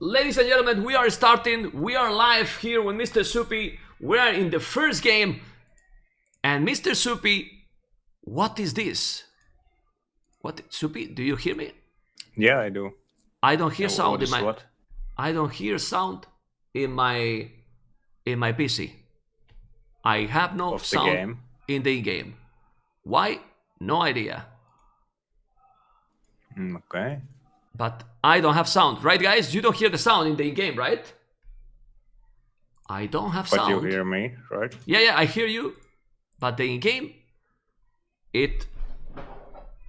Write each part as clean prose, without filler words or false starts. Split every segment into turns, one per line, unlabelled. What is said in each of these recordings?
Ladies and gentlemen, we are starting. We are live here with Mr. Soupy. We are in the first game. And Mr. Soupy, what is this? What, Soupy, do you hear me?
Yeah, I do.
I don't hear sound
in my... What?
I don't hear sound in my PC. I have no sound in the game. Why? No idea.
Okay.
But I don't have sound, right, guys? You don't hear the sound in the game, right? I don't have sound.
But you hear me, right?
Yeah, I hear you. But the in-game,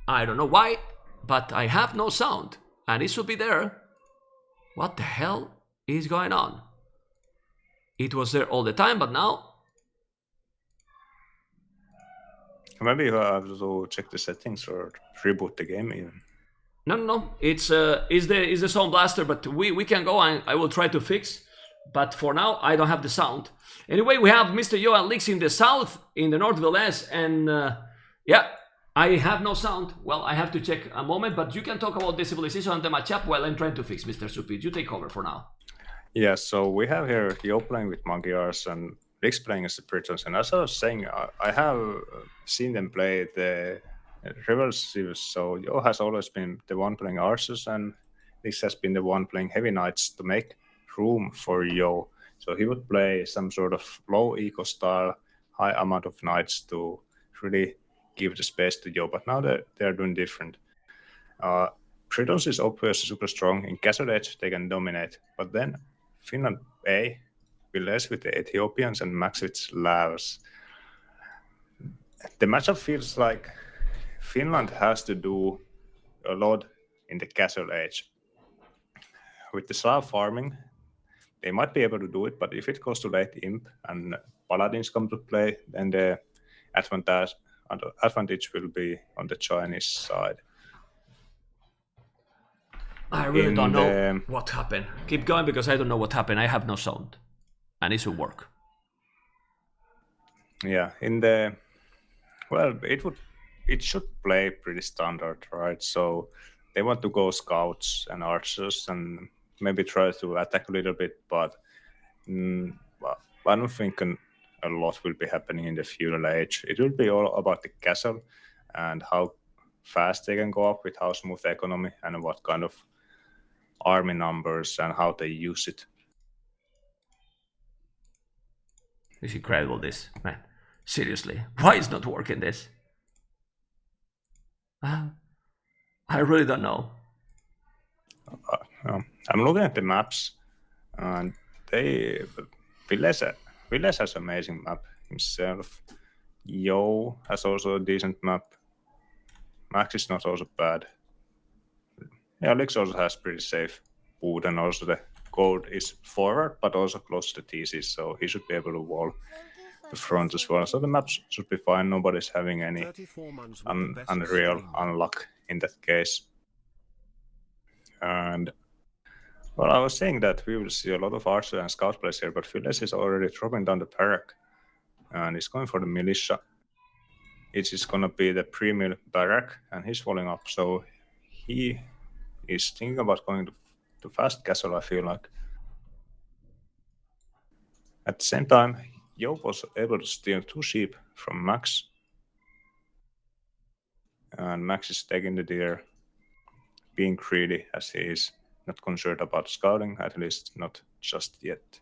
I don't know why, but I have no sound. And it should be there. What the hell is going on? It was there all the time, but now...
Maybe you have to check the settings or reboot the game even.
No. It's the sound blaster, but we can go and I will try to fix. But for now, I don't have the sound. Anyway, we have Mr. Yo Lyx in the south, in the north Villese, and yeah, I have no sound. Well, I have to check a moment, but you can talk about the civilization and the matchup while I'm trying to fix, Mr. Soupy. You take over for now.
Yeah, so we have here Yo playing with Conquerors and Lyx playing as the Britons. And as I was saying, I have seen them play the Rivals, so Yo has always been the one playing Archers, and Lyx has been the one playing Heavy Knights to make room for Yo. So he would play some sort of low eco style, high amount of Knights to really give the space to Yo, but now they're doing different. Britons is obviously super strong. In Castle Edge, they can dominate, but then Finland A, Villese with the Ethiopians and Max with Slavs. The matchup feels like Finland has to do a lot in the Castle Age. With the Slav farming, they might be able to do it, but if it goes to late Imp and Paladins come to play, then the advantage will be on the Chinese side.
I really don't know what happened. Keep going because I don't know what happened. I have no sound. And it should work.
Yeah, well, it should play pretty standard, right? So they want to go scouts and archers and maybe try to attack a little bit, but I don't think a lot will be happening in the feudal age. It will be all about the castle and how fast they can go up with how smooth the economy and what kind of army numbers and how they use it.
It's incredible, this, man. Seriously, why is not working this? I really don't know.
I'm looking at the maps, and Villese has an amazing map himself. Yo has also a decent map. Max is not also bad. Yeah, Lyx also has pretty safe wood, and also the gold is forward, but also close to the TC, so he should be able to wall the front as well. So the maps should be fine. Nobody's having any unreal unluck in that case. And well, I was saying that we will see a lot of archer and scout plays here, but Villese is already dropping down the barrack and he's going for the militia. It is going to be the pre-mill barrack and he's falling up, so he is thinking about going to fast castle, I feel like. At the same time, Yo was able to steal 2 sheep from Max. And Max is taking the deer, being greedy as he is not concerned about scouting, at least not just yet.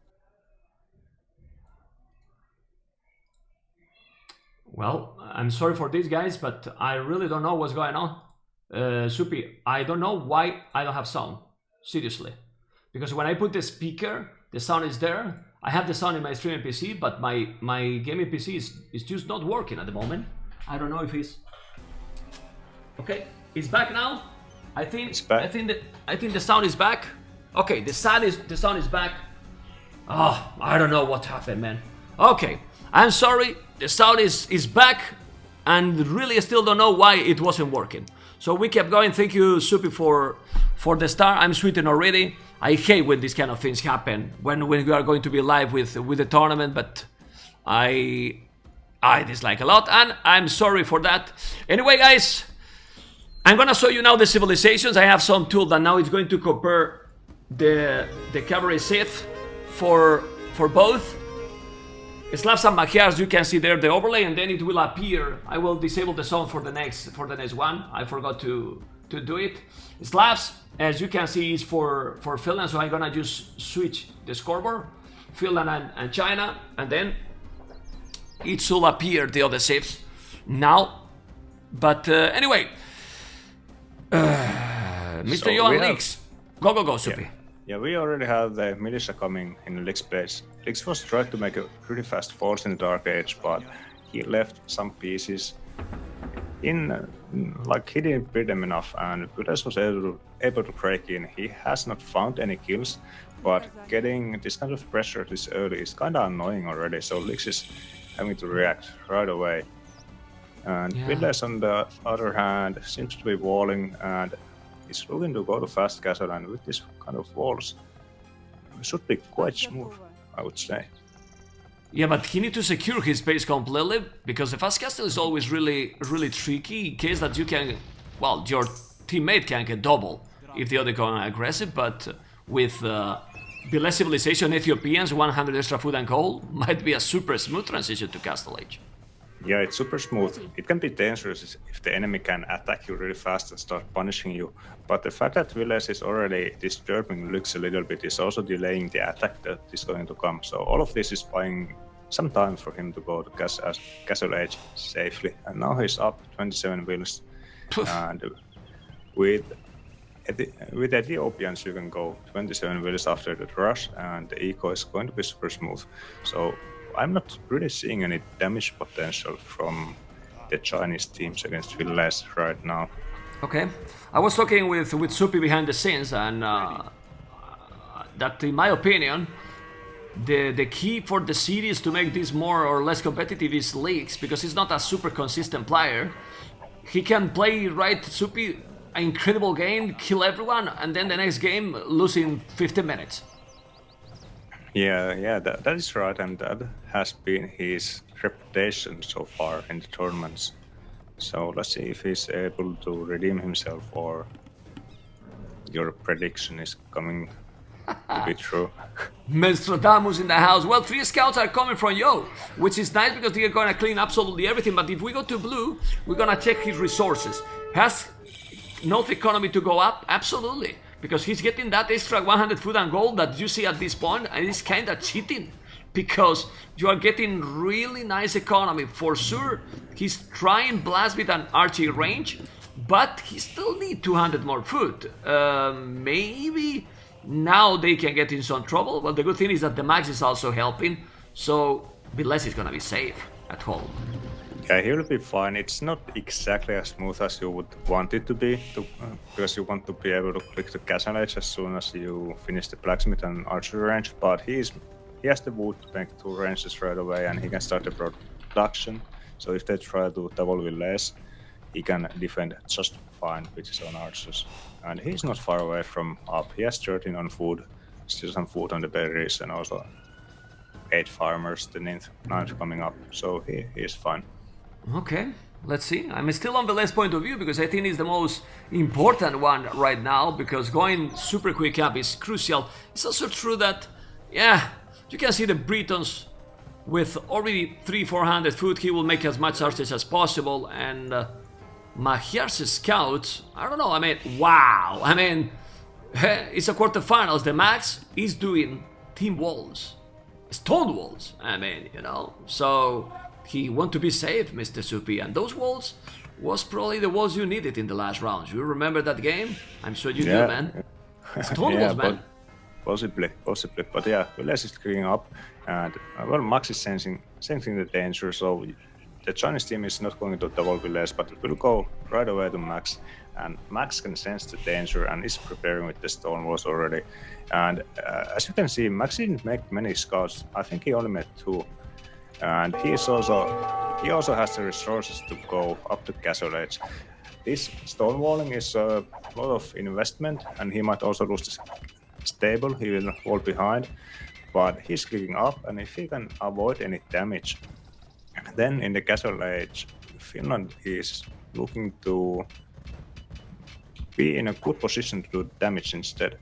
Well, I'm sorry for these guys, but I really don't know what's going on. Soupy, I don't know why I don't have sound. Seriously. Because when I put the speaker, the sound is there. I have the sound in my streaming PC, but my gaming PC is just not working at the moment. I don't know if it's... Okay, it's back now. I think the sound is back. Okay, the sound is back. Oh, I don't know what happened, man. Okay, I'm sorry. The sound is back, and really I still don't know why it wasn't working. So we kept going. Thank you, Soupy, for the start. I'm sweating already. I hate when these kind of things happen when we are going to be live with the tournament, but I dislike a lot, and I'm sorry for that. Anyway, guys, I'm gonna show you now the civilizations. I have some tool that now is going to compare the cavalry Sith for both. Slavs and Magyars, you can see there the overlay, and then it will appear. I will disable the sound for the next one. I forgot to do it. Slavs, as you can see, is for Finland, so I'm gonna just switch the scoreboard, Finland and China, and then it should appear the other Siths now. But anyway, Mr. Yo Lyx, go, Supi.
Yeah, we already have the militia coming in Lyx place. Lyx was trying to make a pretty fast force in the Dark Age, but he left some pieces in, like he didn't beat them enough, and Villese was able to break in. He has not found any kills, but getting this kind of pressure this early is kind of annoying already, so Lyx is having to react right away. And Villese, on the other hand, seems to be walling, and he's looking to go to fast castle, and with this kind of walls, it should be quite smooth, I would say.
Yeah, but he needs to secure his base completely, because the fast castle is always really tricky in case that you can, well, your teammate can get double if the other go aggressive, but with Villese civilization, Ethiopians, 100 extra food and coal, might be a super smooth transition to Castle Age.
Yeah, it's super smooth. It can be dangerous if the enemy can attack you really fast and start punishing you, but the fact that Villese is already disturbing Lyx a little bit is also delaying the attack that is going to come, so all of this is buying some time for him to go to Castle Age safely, and now he's up 27 wills, and with Ethiopians you can go 27 wills after the rush, and the eco is going to be super smooth, so I'm not really seeing any damage potential from the Chinese teams against Villese right now.
Okay, I was talking with Supi behind the scenes, and that, in my opinion, the key for the series to make this more or less competitive is Lyx, because he's not a super consistent player. He can play, right, Supi, an incredible game, kill everyone, and then the next game lose in 15 minutes.
Yeah, that is right, and that has been his reputation so far in the tournaments. So let's see if he's able to redeem himself, or your prediction is coming to be true.
Menstradamus in the house. Well, 3 scouts are coming from Yo, which is nice because they're gonna clean absolutely everything, but if we go to blue, we're gonna check his resources. Has North economy to go up? Absolutely. Because he's getting that extra 100 food and gold that you see at this point, and it's kind of cheating, because you are getting really nice economy. For sure, he's trying blast with an archery range, but he still need 200 more food. Maybe now they can get in some trouble, but the good thing is that TheMax is also helping, so Villese is gonna be safe at home.
Yeah, he will be fine. It's not exactly as smooth as you would want it to be, because you want to be able to click the Castle Age as soon as you finish the blacksmith and archery range, but he has the wood to make 2 ranges right away, and he can start the production. So if they try to double Villese, he can defend just fine with his own archers. And he's not far away from up. He has 13 on food, still some food on the berries, and also 8 farmers, the 9th coming up, so he is fine.
Okay, let's see. I'm still on Villese point of view, because I think it's the most important one right now, because going super quick up is crucial. It's also true that, yeah, you can see the Britons with already 300-400 food. He will make as much archers as possible, and Magyar's scouts, I don't know, I mean, wow. I mean, it's a quarterfinals. TheMax is doing team walls, stone walls, I mean, you know, so he want to be safe, Mr. Supi, and those walls was probably the walls you needed in the last rounds. You remember that game? I'm sure you do, man. Stone walls, man.
Possibly, but yeah, Villese is cleaning up, and well, Max is sensing the danger, so the Chinese team is not going to double Villese, but it will go right away to Max, and Max can sense the danger and is preparing with the stone walls already. And as you can see, Max didn't make many scouts. I think he only made 2. And he also has the resources to go up to Castle Age. This stonewalling is a lot of investment, and he might also lose the stable. He will fall behind, but he's clicking up, and if he can avoid any damage, then in the Castle Age, Finland is looking to be in a good position to do damage instead.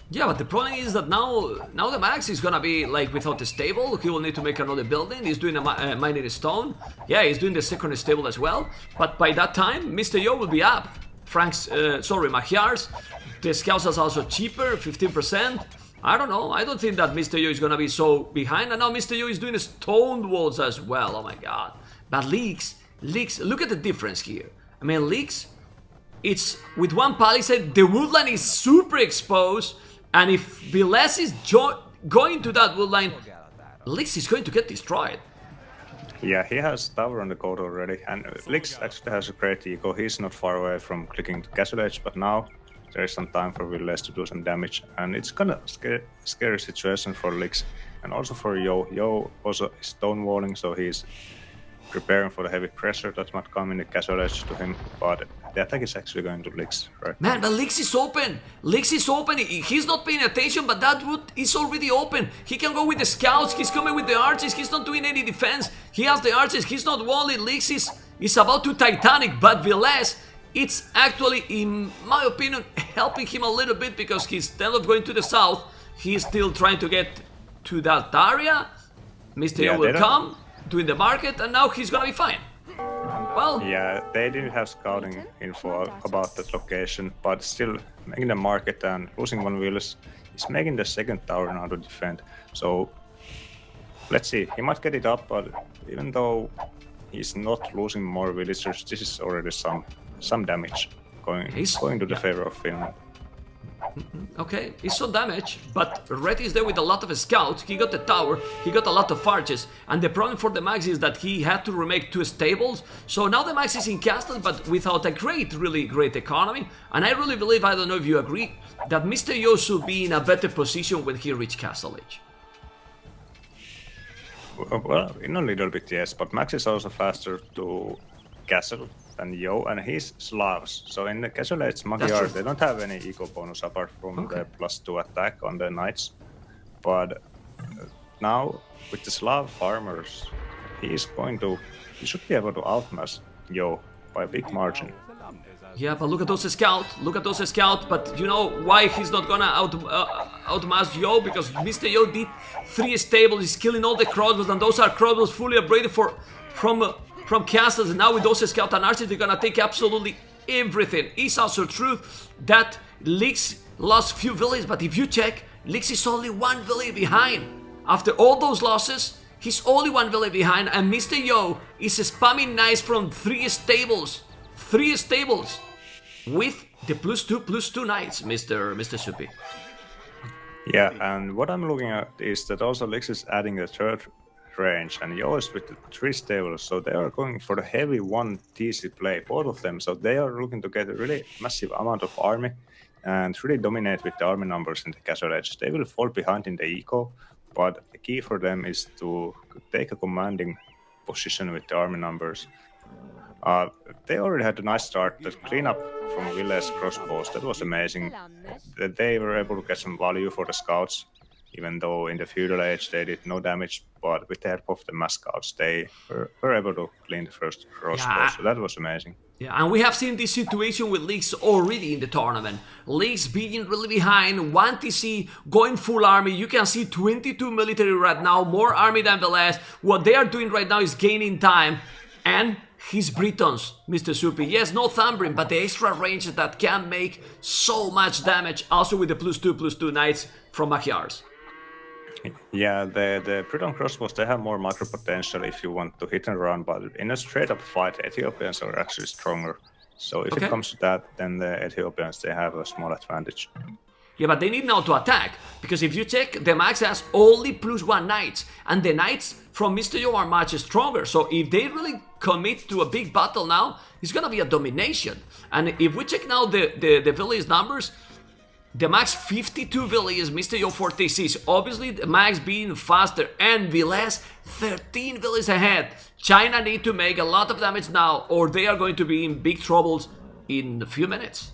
Yeah, but the problem is that now the Max is gonna be like without the stable. He will need to make another building. He's doing a mining stone. Yeah, he's doing the second stable as well. But by that time, Mr. Yo will be up. Magyar's. The scouts are also cheaper, 15%. I don't know. I don't think that Mr. Yo is gonna be so behind. And now Mr. Yo is doing stone walls as well. Oh my god. But Lyx, look at the difference here. I mean, Lyx, it's with one palisade. The woodline is super exposed. And if Villese is going to that woodline, Lyx is going to get destroyed.
Yeah, he has tower on the code already, and Lyx actually has a great eco. He's not far away from clicking the castle edge, but now there is some time for Villese to do some damage, and it's kind of scary situation for Lyx, and also for Yo. Yo also is stonewalling, so he's preparing for the heavy pressure that might come in the castle edge to him, but the attack is actually going to Lyx right
Man, but Lyx is open. Lyx is open. He's not paying attention, but that wood is already open. He can go with the scouts. He's coming with the archers. He's not doing any defense. He has the archers. He's not walling. Lyx is about to Titanic, but Villese, it's actually, in my opinion, helping him a little bit because instead of going to the south, he's still trying to get to that area. Mr. Yo will come, doing the market, and now he's gonna be fine. Well,
yeah, they didn't have scouting info about that location, but still making the market and losing one village is making the second tower now to defend. So let's see, he might get it up, but even though he's not losing more villagers, this is already some damage going to the favor of Finland.
Okay, he saw damage, but Red is there with a lot of scouts. He got the tower, he got a lot of archers, and the problem for the Max is that he had to remake 2 stables. So now the Max is in castle, but without a really great economy. And I really believe, I don't know if you agree, that Mr. Yo should be in a better position when he reached castle age.
Well, in a little bit, yes, but Max is also faster to castle than Yo, and he's Slavs. So in the castle age Magyar, they don't have any eco bonus apart from the +2 attack on the knights. But now with the Slav farmers, he should be able to outmass Yo by a big margin.
Yeah, but look at those scouts, but you know why he's not gonna outmass Yo? Because Mr. Yo did 3 stables, he's killing all the crossbows, and those are crossbows fully upgraded from castles, and now with those scout and archers, they're gonna take absolutely everything. It's also true that Lyx lost few villages, but if you check, Lyx is only 1 village behind. After all those losses, he's only 1 village behind, and Mr. Yo is spamming knights from 3 stables. 3 stables with the +2/+2 knights, Mr. Supi.
Yeah, and what I'm looking at is that also Lyx is adding the 3rd range, and Yo is with the 3 stables, so they are going for the heavy 1 TC play, both of them. So they are looking to get a really massive amount of army and really dominate with the army numbers in the castle edge. They will fall behind in the eco, but the key for them is to take a commanding position with the army numbers. They already had a nice start. The cleanup from Villese crossbows, that was amazing. They were able to get some value for the scouts, even though in the feudal age they did no damage, but with the help of the mass scouts, they were able to clean the first crossbow, so that was amazing.
Yeah, and we have seen this situation with Lyx already in the tournament. Lyx being really behind, 1 TC, going full army. You can see 22 military right now, more army than Villese. What they are doing right now is gaining time, and his Britons, Mr. Supi. Yes, no Thumbrin, but the extra range that can make so much damage, also with the +2/+2 knights from Magyars.
Yeah, the Breton crossbows, they have more macro potential if you want to hit and run, but in a straight up fight, Ethiopians are actually stronger. So if it comes to that, then the Ethiopians, they have a small advantage.
Yeah, but they need now to attack, because if you check, the Max has only +1 knights, and the knights from Mr. Yo are much stronger, so if they really commit to a big battle now, it's gonna be a domination. And if we check now the village numbers, the Max 52 villages, Mr. Yo 46, obviously the Max being faster, and Villese 13 villages ahead. China need to make a lot of damage now, or they are going to be in big troubles in a few minutes.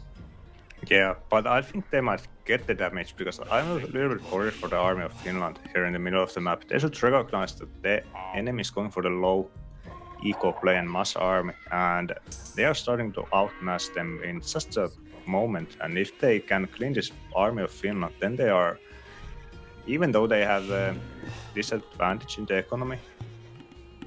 Yeah, but I think they might get the damage, because I'm a little bit worried for the army of Finland here in the middle of the map. They should recognize that the enemy is going for the low eco play and mass army, and they are starting to outmass them in just a moment, and if they can clean this army of Finland, then they are, even though they have a disadvantage in the economy,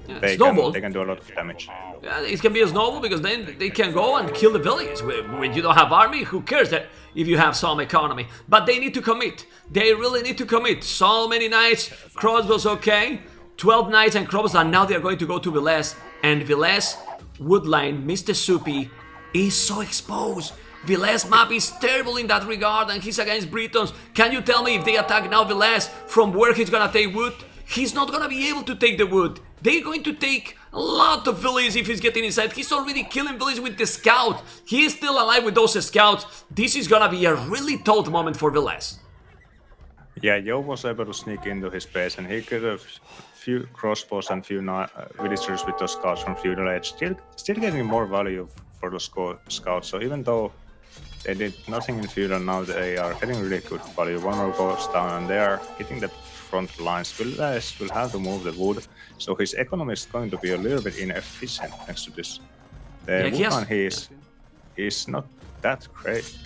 Yeah,
they
snowball.
can do a lot of damage.
Yeah, it can be a snowball because then they can go and kill the villages. When you don't have army, who cares that if you have some economy? But they need to commit. They really need to commit. So many knights, crossbows, okay. 12 knights and crossbows, and now they are going to go to Villese. And Villese, Woodline, Mr. Soupy is so exposed. Villese map is terrible in that regard, and he's against Britons. Can you tell me if they attack now Villese from where he's gonna take wood? He's not gonna be able to take the wood. They're going to take a lot of villages if he's getting inside. He's already killing villages with the scout. He is still alive with those scouts. This is gonna be a really tough moment for Villese.
Yeah, Yo was able to sneak into his base, and he could have few crossbows and few villagers with those scouts from feudal age. Still getting more value for those scouts. So even though they did nothing in feudal, now they are getting really good value. One more goes down, and they are hitting the front lines. Villese will have to move the wood, so his economy is going to be a little bit inefficient thanks to this. The woodman, he's not that great.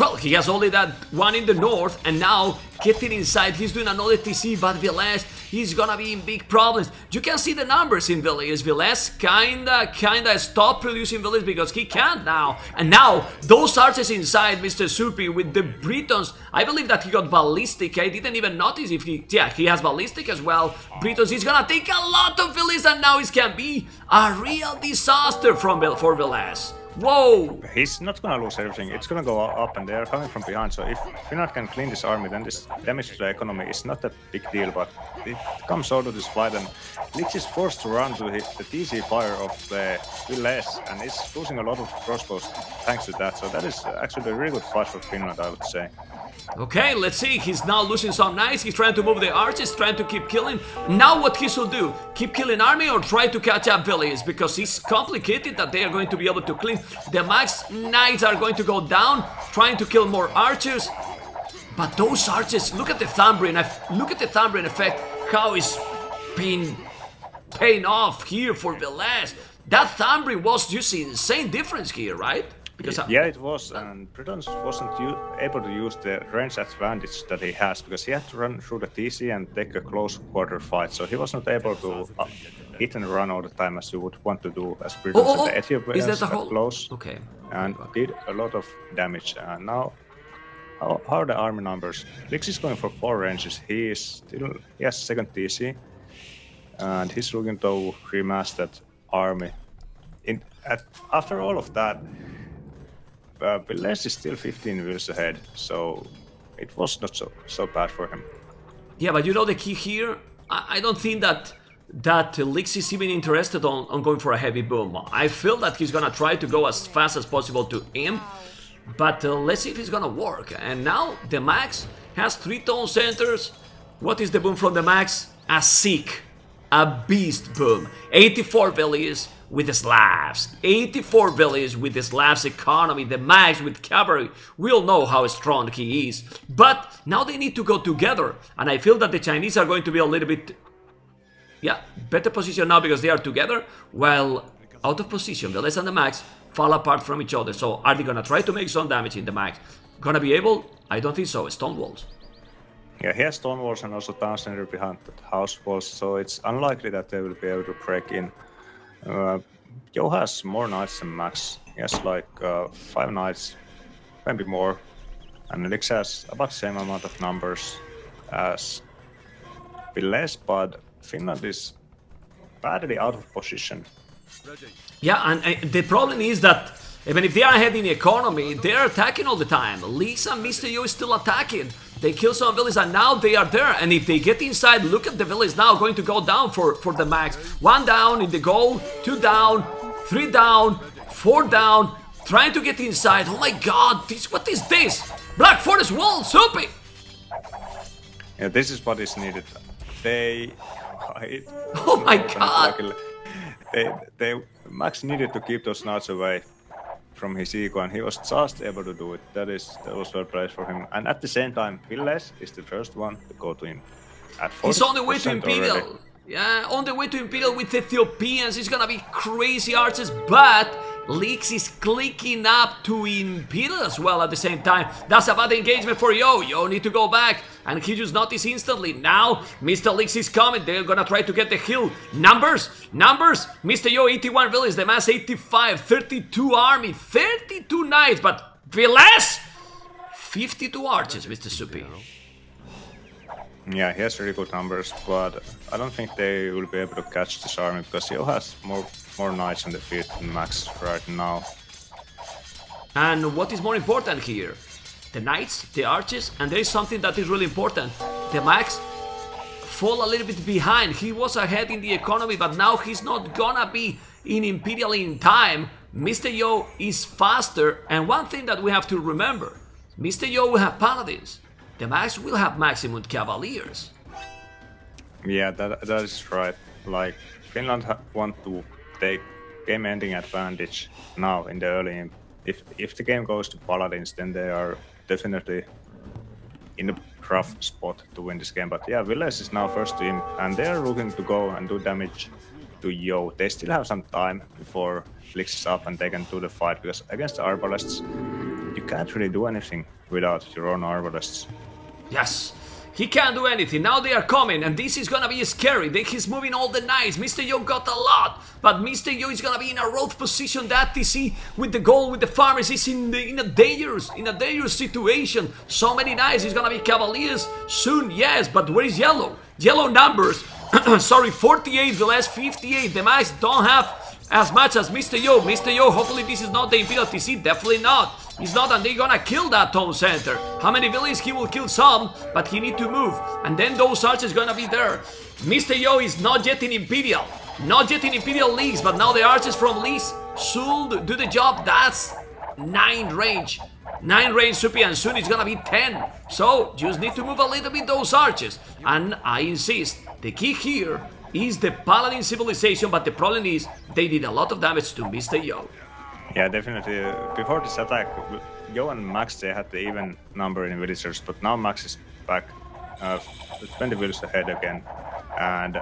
Well, he has only that one in the north, and now getting inside, he's doing another TC, but Villese, he's gonna be in big problems. You can see the numbers in Villese. Villese kinda stopped producing Villese because he can't now. And now, those archers inside, Mr. Soupy, with the Britons, I believe that he got ballistic. I didn't even notice if he has ballistic as well. Britons, he's gonna take a lot of Villese, and now it can be a real disaster for Villese. Whoa!
He's not gonna lose everything. It's gonna go up, and they are coming from behind. So if Finland can clean this army, then this damage to the economy is not a big deal. But it comes out of this fight, and Lyx is forced to run to hit the TC fire of the Villese, and is losing a lot of crossbows thanks to that. So that is actually a really good fight for Finland, I would say.
Okay, let's see. He's now losing some knights. He's trying to move the archers, trying to keep killing. Now what he should do? Keep killing army or try to catch up villages? Because it's complicated that they are going to be able to clean. The max knights are going to go down, trying to kill more archers. But those archers, look at the Thumbrian effect. How it's been paying off here for Villese. That Thumbrian was just insane difference here, right?
Yeah, it was, and Britons wasn't able to use the range advantage that he has, because he had to run through the TC and take a close quarter fight, so he was not able to hit and run all the time as you would want to do as Britons. And the Ethiopians got close and did a lot of damage. And now, how are the army numbers? Lyx is going for 4 ranges. He has second TC, and he's looking to remaster that army. After all of that, Villese is still 15 wheels ahead, so it was not so bad for him.
Yeah, but you know the key here? I don't think that Lyx is even interested on going for a heavy boom. I feel that he's gonna try to go as fast as possible to him, but let's see if it's gonna work. And now the Max has 3 tone centers. What is the boom from the Max? A Seek, a beast boom. 84 villages with the Slavs. 84 villages with the Slavs economy. The Max with cavalry. We all know how strong he is. But now they need to go together. And I feel that the Chinese are going to be a little bit, better position now because they are together. While out of position, Villese and the Max fall apart from each other. So are they gonna try to make some damage in the Max? Gonna be able? I don't think so. Stone walls.
Yeah, he has stone walls and also town center behind the house walls, so it's unlikely that they will be able to break in. Yo has more knights than Max. He has like 5 knights, maybe more. And Lyx has about the same amount of numbers as Villese, but Finland is badly out of position.
Yeah, and the problem is that even if they are ahead in the economy, they are attacking all the time. Lyx and Mr. Yo is still attacking. They kill some villages and now they are there. And if they get inside, look at the village now going to go down for the Max. 1 down in the goal, 2 down, 3 down, 4 down. Trying to get inside. Oh my god, what is this? Black Forest wall, Soupy!
Yeah, this is what is needed.
Oh my god!
Max needed to keep those knights away from his ego, and he was just able to do it. That was well played for him. And at the same time, Villese is the first one to go to him at 40%.
He's on the way to Imperial.
Already.
Yeah, on the way to Imperial with Ethiopians. It's gonna be crazy archers, but Lyx is clicking up to Imperial as well at the same time. That's a bad engagement for Yo. Yo need to go back, and he just noticed instantly. Now, Mr. Lyx is coming. They're gonna try to get the hill. Numbers! Mr. Yo, 81 Village TheMax, 85, 32 army, 32 knights, but Villese! 52 archers, Mr. Supi.
Yeah, he has really good numbers, but I don't think they will be able to catch this army because Yo has more knights on the field than Max right now.
And what is more important here? The knights, the archers, and there is something that is really important. TheMax fall a little bit behind. He was ahead in the economy, but now he's not gonna be in Imperial in time. Mr. Yo is faster, and one thing that we have to remember, Mr. Yo will have paladins. TheMax will have maximum cavaliers.
Yeah, that is right. Like, Finland want to take game-ending advantage now in the early. If the game goes to paladins, then they are definitely in a rough spot to win this game. But yeah, Villese is now first team, and they are looking to go and do damage to Yo. They still have some time before Lyx is up and they can do the fight, because against the arbalists, you can't really do anything without your own arbalists.
Yes, he can't do anything. Now they are coming, and this is gonna be scary. He's moving all the knights. Mr. Yo got a lot, but Mr. Yo is gonna be in a rough position. That TC with the gold, with the farmers, is in a dangerous situation. So many knights. It's gonna be cavaliers soon. Yes, but where is Yellow? Yellow numbers. Sorry, 48, the last 58. TheMax don't have as much as Mr. Yo. Mr. Yo, hopefully this is not the Imperial TC. Definitely not. He's not, and they're gonna kill that town center. How many villages? He will kill some, but he need to move. And then those archers gonna be there. Mr. Yo is not yet in Imperial. Not yet in Imperial Leagues, but now the archers from Leagues should do the job. That's 9 range. 9 range, Supi, and soon it's gonna be 10. So, just need to move a little bit those archers. And I insist, the key here is the Paladin civilization, but the problem is they did a lot of damage to Mr. Yo.
Yeah, definitely. Before this attack, Yo and Max, they had the even number in villagers, but now Max is back 20 villages ahead again. And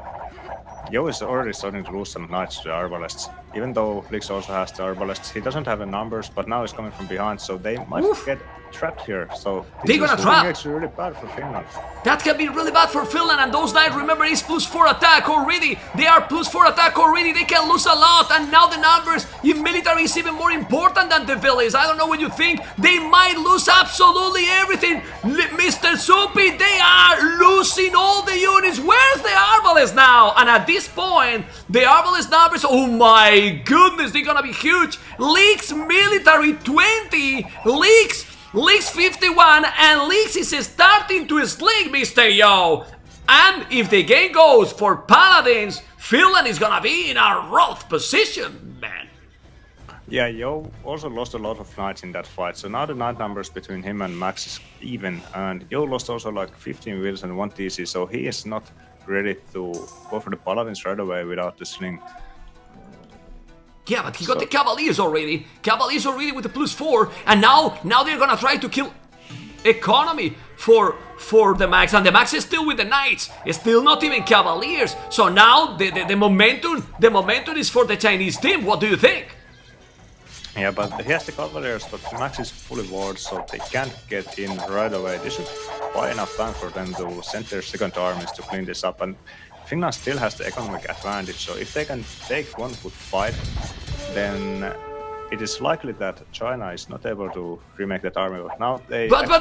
Yo is already starting to lose some knights to the arbalists. Even though Lyx also has the arbalists, he doesn't have the numbers, but now he's coming from behind, so they might get trapped here. So
they're gonna trap.
It's really bad for Finland.
That can be really bad for Finland, and those knights, remember, is +4 attack already. They are +4 attack already. They can lose a lot, and now the numbers in military is even more important than the village. I don't know what you think. They might lose absolutely everything. Mr. Supi, they are losing all the units. Where's the arbalest now? And at this point, the arbalest numbers, oh my goodness, they're gonna be huge. Lyx military 20, Lyx 51, and Lyx is starting to slink, Mr. Yo. And if the game goes for Paladins, Finland is gonna be in a rough position, man.
Yeah, Yo also lost a lot of knights in that fight, so now the knight numbers between him and Max is even, and Yo lost also like 15 wills and 1 TC, so he is not ready to go for the Paladins right away without the sling.
Yeah, but he got the Cavaliers already. Cavaliers already with the +4, and now they're gonna try to kill economy for TheMax, and TheMax is still with the Knights. It's still not even Cavaliers. So now the momentum is for the Chinese team. What do you think?
Yeah, but he has the Cavaliers, but Max is fully ward, so they can't get in right away. This should buy enough time for them to send their second armies to clean this up, and Finland still has the economic advantage, so if they can take one good fight, then it is likely that China is not able to remake that army. But now they
But they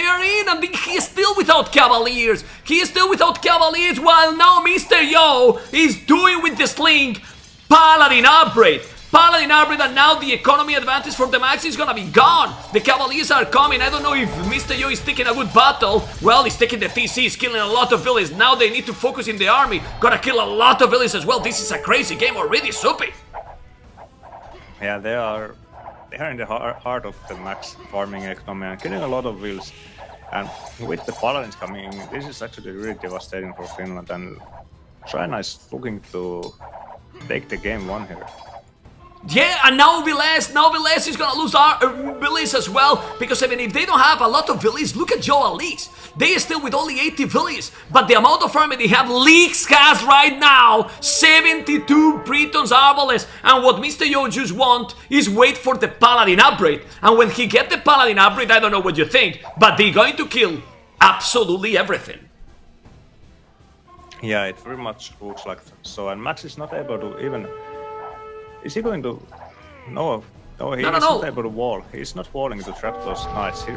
are in, and he is still without Cavaliers. He is still without Cavaliers, while now Mr. Yo is doing with the sling Paladin upgrade. And now the economy advantage for TheMax is gonna be gone. The Cavaliers are coming. I don't know if Mr. Yo is taking a good battle. Well, he's taking the TC, he's killing a lot of villages. Now they need to focus in the army. Gotta kill a lot of villages as well. This is a crazy game already, Supi.
Yeah, they are in the heart of the max farming economy and killing a lot of vills. And with the Paladins coming in, this is actually really devastating for Finland. And China is looking to take the game 1 here.
Yeah, and now Villese is gonna lose our Villese as well, because I mean, if they don't have a lot of Villese, look at Yo Lyx. They are still with only 80 Villese, but the amount of army they have, Lyx has right now 72 Britons Arbalest, and what Mr. Yo just want is wait for the Paladin upgrade, and when he get the Paladin upgrade, I don't know what you think, but they're going to kill absolutely everything.
Yeah, it very much looks like so, and Max is not able to even. Is he going to? No, he's not able to wall. He's not walling to trap those knights. He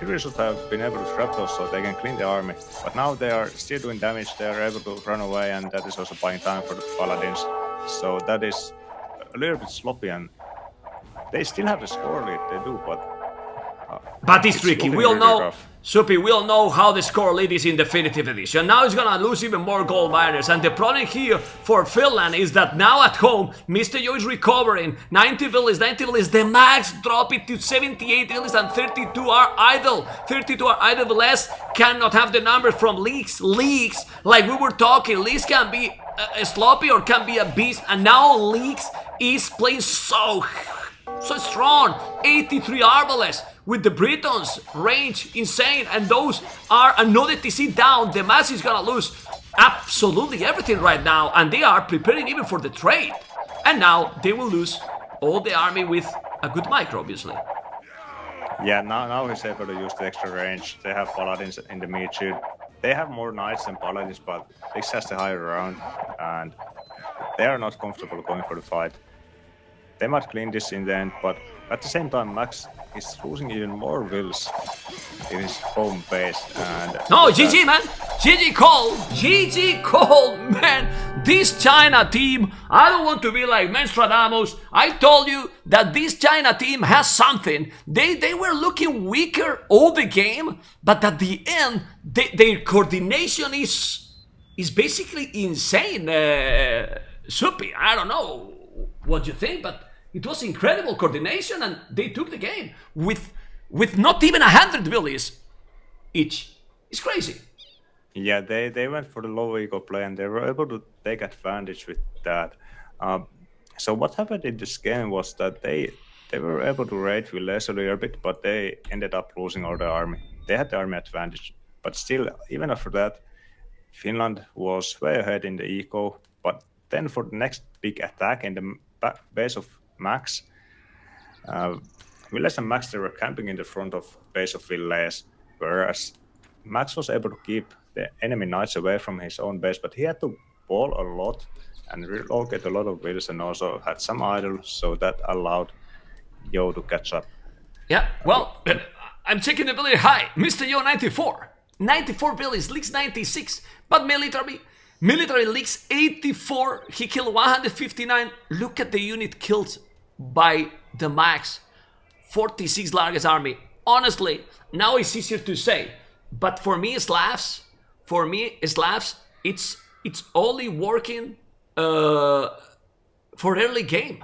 really should have been able to trap those so they can clean the army. But now they are still doing damage. They are able to run away, and that is also buying time for the paladins. So that is a little bit sloppy, and they still have the score lead. They do,
but it's tricky. We all know, Supi, we all know how the score lead is in Definitive Edition. Now it's gonna lose even more gold miners, and the problem here for Finland is that now at home, Mr. Yo is recovering. 90 villas, the max drop it to 78 villas, and 32 are idle. 32 are idle, Villese cannot have the numbers from Lyx. Lyx, like we were talking, Lyx can be sloppy or can be a beast, and now Lyx is playing so strong. 83 Arbalest with the Britons, range insane, and those are another TC down. The mass is gonna lose absolutely everything right now, and they are preparing even for the trade. And now they will lose all the army with a good micro, obviously.
Yeah, now he's able to use the extra range. They have paladins in the mid shield. They have more knights than paladins, but this has the higher round, and they are not comfortable going for the fight. They might clean this in the end, but at the same time, Max is losing even more wills in his home base. And
no, GG, man! GG call, man! This China team, I don't want to be like Menstradamus. I told you that this China team has something. They were looking weaker all the game, but at the end, their coordination is basically insane. Supi, I don't know what you think, but it was incredible coordination, and they took the game with not even 100 villies each. It's crazy.
Yeah, they went for the low ego play, and they were able to take advantage with that. So what happened in this game was that they were able to raid Villese a little bit, but they ended up losing all the army. They had the army advantage, but still, even after that, Finland was way ahead in the eco. But then for the next big attack in the base of Max, Villese and Max, they were camping in the front of base of Villese, whereas Max was able to keep the enemy knights away from his own base, but he had to ball a lot and relocate a lot of villas, and also had some idle, so that allowed Yo to catch up.
Yeah, well, I'm checking the village high. Mr. Yo 94. 94 villas, Lyx 96, but military Lyx 84. He killed 159. Look at the unit killed by the max. 46 largest army. Honestly, now it's easier to say, but for me Slavs, it's only working for early game.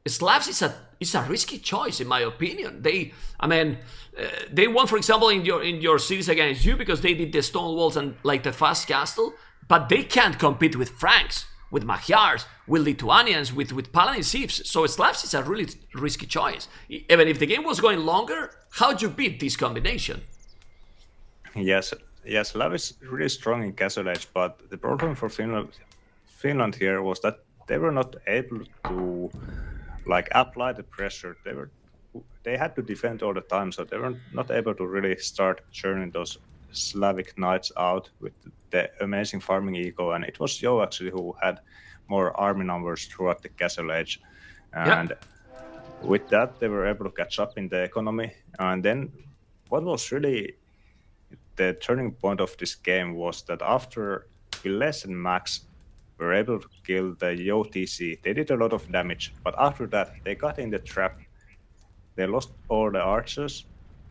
Slavs is a risky choice in my opinion. They won, for example, in your series against you because they did the stone walls and like the fast castle, but they can't compete with Franks, with Magyars, with Lithuanians, with Paladin Chiefs. So Slavs is a really risky choice. Even if the game was going longer, how'd you beat this combination?
Yes, Slav is really strong in Castle Age, but the problem for Finland here was that they were not able to like apply the pressure. They had to defend all the time, so they were not able to really start churning those Slavic knights out with the amazing farming eco, and it was Yo actually who had more army numbers throughout the Castle Age, and with that they were able to catch up in the economy. And then what was really the turning point of this game was that after Villese and Max were able to kill the Yo TC, they did a lot of damage, but after that they got in the trap, they lost all the archers,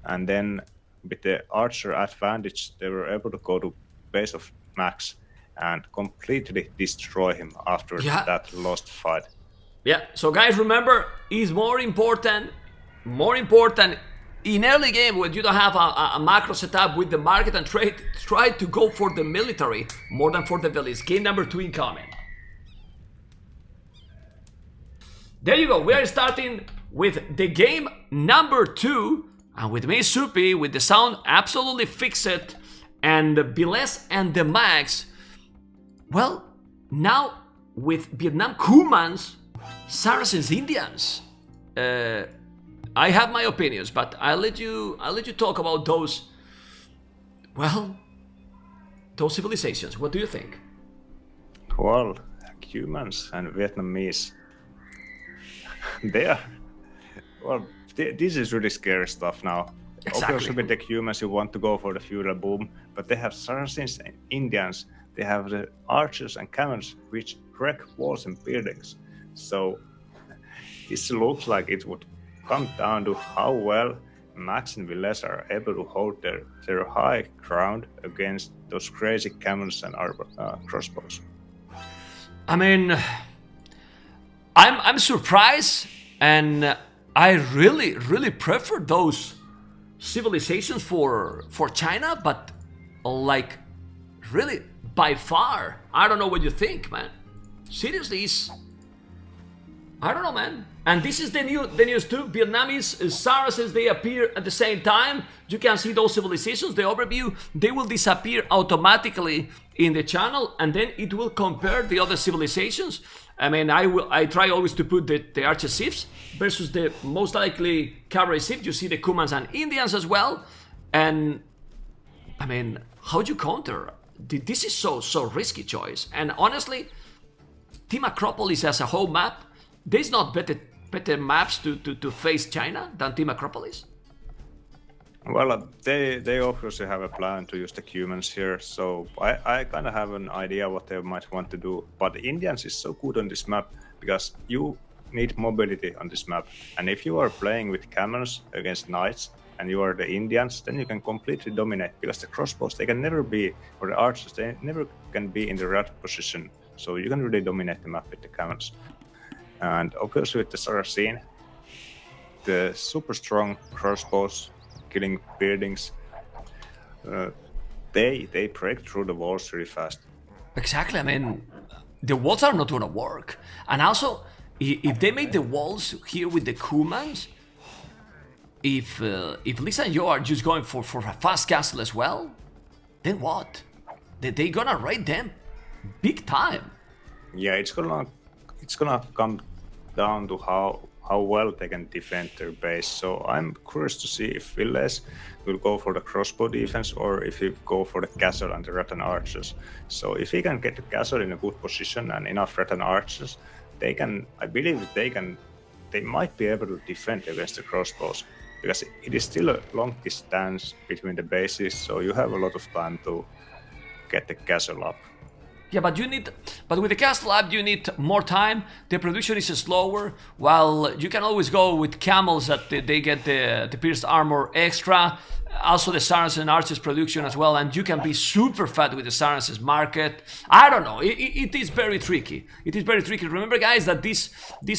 and then with the archer advantage, they were able to go to base of Max and completely destroy him after that lost fight.
Yeah, so guys, remember, it's more important in early game when you don't have a macro setup with the market and trade, try to go for the military more than for the village. Game number 2 incoming. There you go. We are starting with the game number 2. And with me, Supi, with the sound absolutely fixed. And Villese TheMax. Well, now with Vietnam Kumans, Saracens Indians. I have my opinions, but I'll let you talk about those. Well, those civilizations. What do you think?
Well, humans and Vietnamese, they are. Well, this is really scary stuff now.
Exactly.
Obviously, with the humans, you want to go for the feudal boom, but they have Saracens and Indians. They have the archers and cannons which wreck walls and buildings. So this looks like it would come down to how well Max and Villese are able to hold their high ground against those crazy cannons and crossbows.
I mean, I'm surprised, and I really prefer those civilizations for China, but like really by far. I don't know what you think, man. Seriously, I don't know, man. And this is the news too. Vietnamese Saracens, they appear at the same time. You can see those civilizations, the overview, they will disappear automatically in the channel, and then it will compare the other civilizations. I mean, I try always to put the archer civs versus the most likely cavalry civ. You see the Kumans and Indians as well. And I mean, how do you counter? This is so risky choice. And honestly, Team Acropolis as a whole map, there's not better maps to face China than Team Acropolis.
Well, they obviously have a plan to use the humans here, so I kind of have an idea what they might want to do. But the Indians is so good on this map because you need mobility on this map, and if you are playing with cannons against knights and you are the Indians, then you can completely dominate because the crossbows, they can never be, or the archers, they never can be in the right position, so you can really dominate the map with the cannons. And obviously with the Saracen, the super strong crossbows killing buildings, they break through the walls really fast.
Exactly. I mean, the walls are not gonna work. And also, if they make the walls here with the Kumans, if Lisa and Yo are just going for a fast castle as well, then what? They gonna raid them big time.
Yeah, it's gonna come down to how well they can defend their base. So I'm curious to see if Villese will go for the crossbow defense or if he go for the castle and the rattan archers. So if he can get the castle in a good position and enough rattan archers, I believe they might be able to defend against the crossbows, because it is still a long distance between the bases, so you have a lot of time to get the castle up.
Yeah, but with the castle up, you need more time. The production is slower. While you can always go with camels that they get the pierced armor extra. Also the Saracen archers production as well, and you can be super fat with the Saracens market. I don't know. It is very tricky. It is very tricky. Remember, guys, that this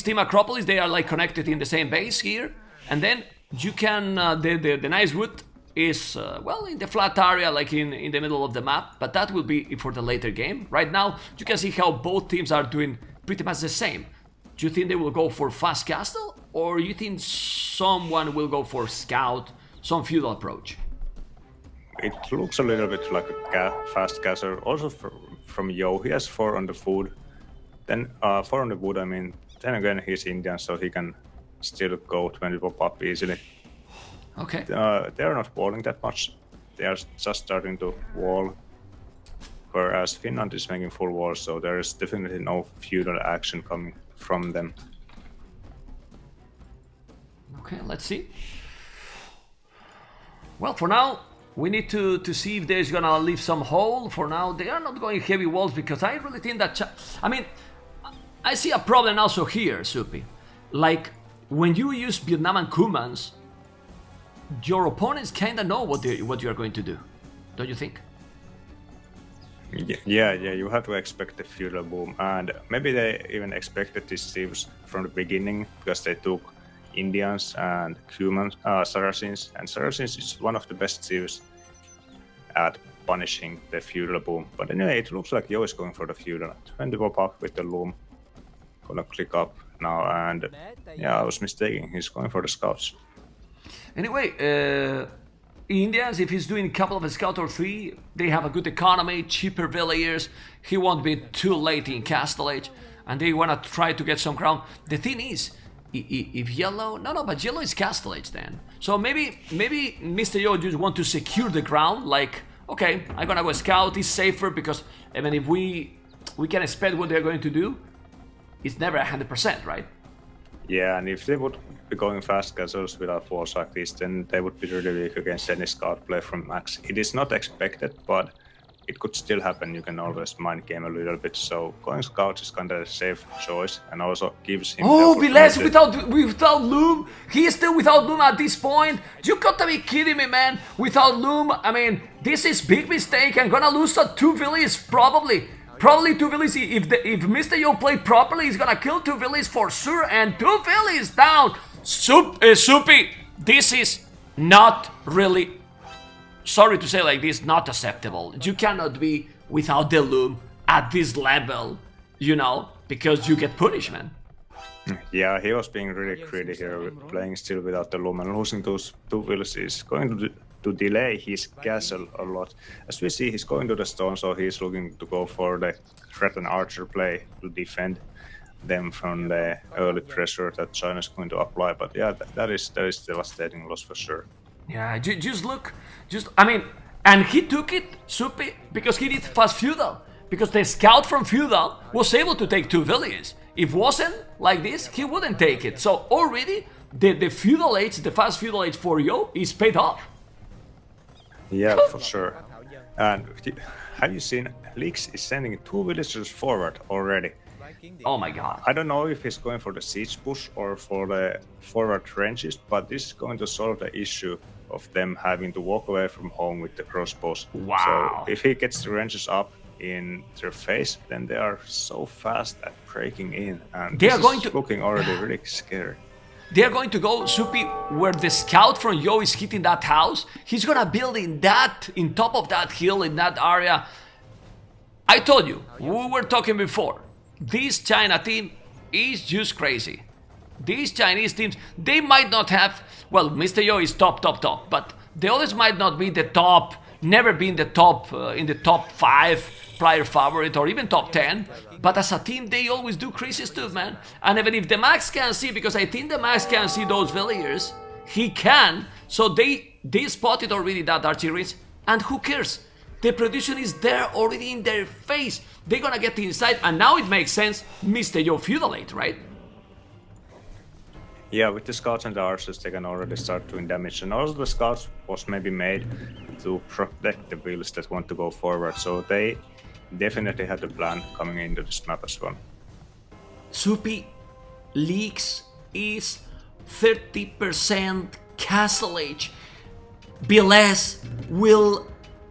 Team Acropolis, they are like connected in the same base here, and then you can the nice wood is, well, in the flat area, like in the middle of the map, but that will be for the later game. Right now, you can see how both teams are doing pretty much the same. Do you think they will go for fast castle, or you think someone will go for scout, some feudal approach?
It looks a little bit like a fast castle. Also from Yo, he has 4 on the food. Then 4 on the wood, I mean, then again, he's Indian, so he can still go 20 pop-up easily.
Okay.
They are not walling that much. They are just starting to wall. Whereas Finland is making full walls, so there is definitely no feudal action coming from them.
Okay, let's see. Well, for now, we need to see if there's gonna leave some hole. For now, they are not going heavy walls because I really think that... I mean, I see a problem also here, Supi. Like, when you use Vietnam and Kumans, your opponents kind of know what you are going to do, don't you think?
Yeah, you have to expect the feudal boom, and maybe they even expected these civs from the beginning because they took Indians and Cumans, Saracens, and Saracens is one of the best civs at punishing the feudal boom. But anyway, it looks like Yo is going for the feudal. 20 pop up with the loom. Gonna click up now, and yeah, I was mistaken. He's going for the scouts.
Anyway, Indians, if he's doing a couple of a scout or 3, they have a good economy, cheaper villagers. He won't be too late in Castle Age, and they wanna try to get some crown. The thing is, if Yellow, no, but Yellow is Castle Age then. So maybe Mr. Yo just want to secure the ground. Like, okay, I'm gonna go scout. It's safer because I mean, if we can expect what they're going to do, it's never 100%, right?
Yeah, and if they would be going fast castles without walls like this, then they would be really weak against any scout play from Max. It is not expected, but it could still happen. You can always mind game a little bit. So going scouts is kind of a safe choice, and also gives him.
Oh, Villese without Loom. He is still without Loom at this point. You gotta be kidding me, man! Without Loom, I mean, this is big mistake. I'm gonna lose to 2 Villese probably. Probably 2 Villese. If Mr. Yo played properly, he's gonna kill 2 Villese for sure, and 2 Villese down. Soupy, this is not really, sorry to say like this, not acceptable. You cannot be without the Loom at this level, you know, because you get punished, man.
Yeah, he was being really greedy here, playing still without the Loom and losing those 2 Villages, going to delay his castle a lot. As we see, he's going to the stone, so he's looking to go for the threat and archer play to defend them from the early pressure that China's going to apply. But yeah, that is devastating loss for sure.
Yeah, I mean, and he took it, Soupy, because he did fast feudal. Because the scout from feudal was able to take 2 villages. If it wasn't like this, he wouldn't take it. So already, the feudal age, the fast feudal age for Yo is paid off.
Yeah, for sure. And have you seen Lyx is sending 2 villagers forward already?
Oh my god.
I don't know if he's going for the siege push or for the forward ranges, but this is going to solve the issue of them having to walk away from home with the crossbows.
Wow.
So if he gets the ranges up in their face, then they are so fast at breaking in, and
they
this
are going
is looking already really scary.
They are going to go, Soupy, where the scout from Yo is hitting that house. He's gonna build in top of that hill, in that area. I told you, we were talking before. This China team is just crazy. These Chinese teams, they might not have, well, Mr. Yo is top, but the others might not be the top, never been the top, in the top 5 player favorite or even top 10. But as a team, they always do crazy stuff, man. And even if TheMax can see, because I think TheMax can see those villagers, he can. So they spotted already that archery, and who cares? The production is there already in their face. They're gonna get inside, and now it makes sense. Mr. Yo feudalate, right?
Yeah, with the scouts and the archers, they can already start doing damage. And also the scouts was maybe made to protect the wheels that want to go forward. So they definitely had a plan coming into this map as well.
Soupy, Lyx is 30% Castle Age. Villese will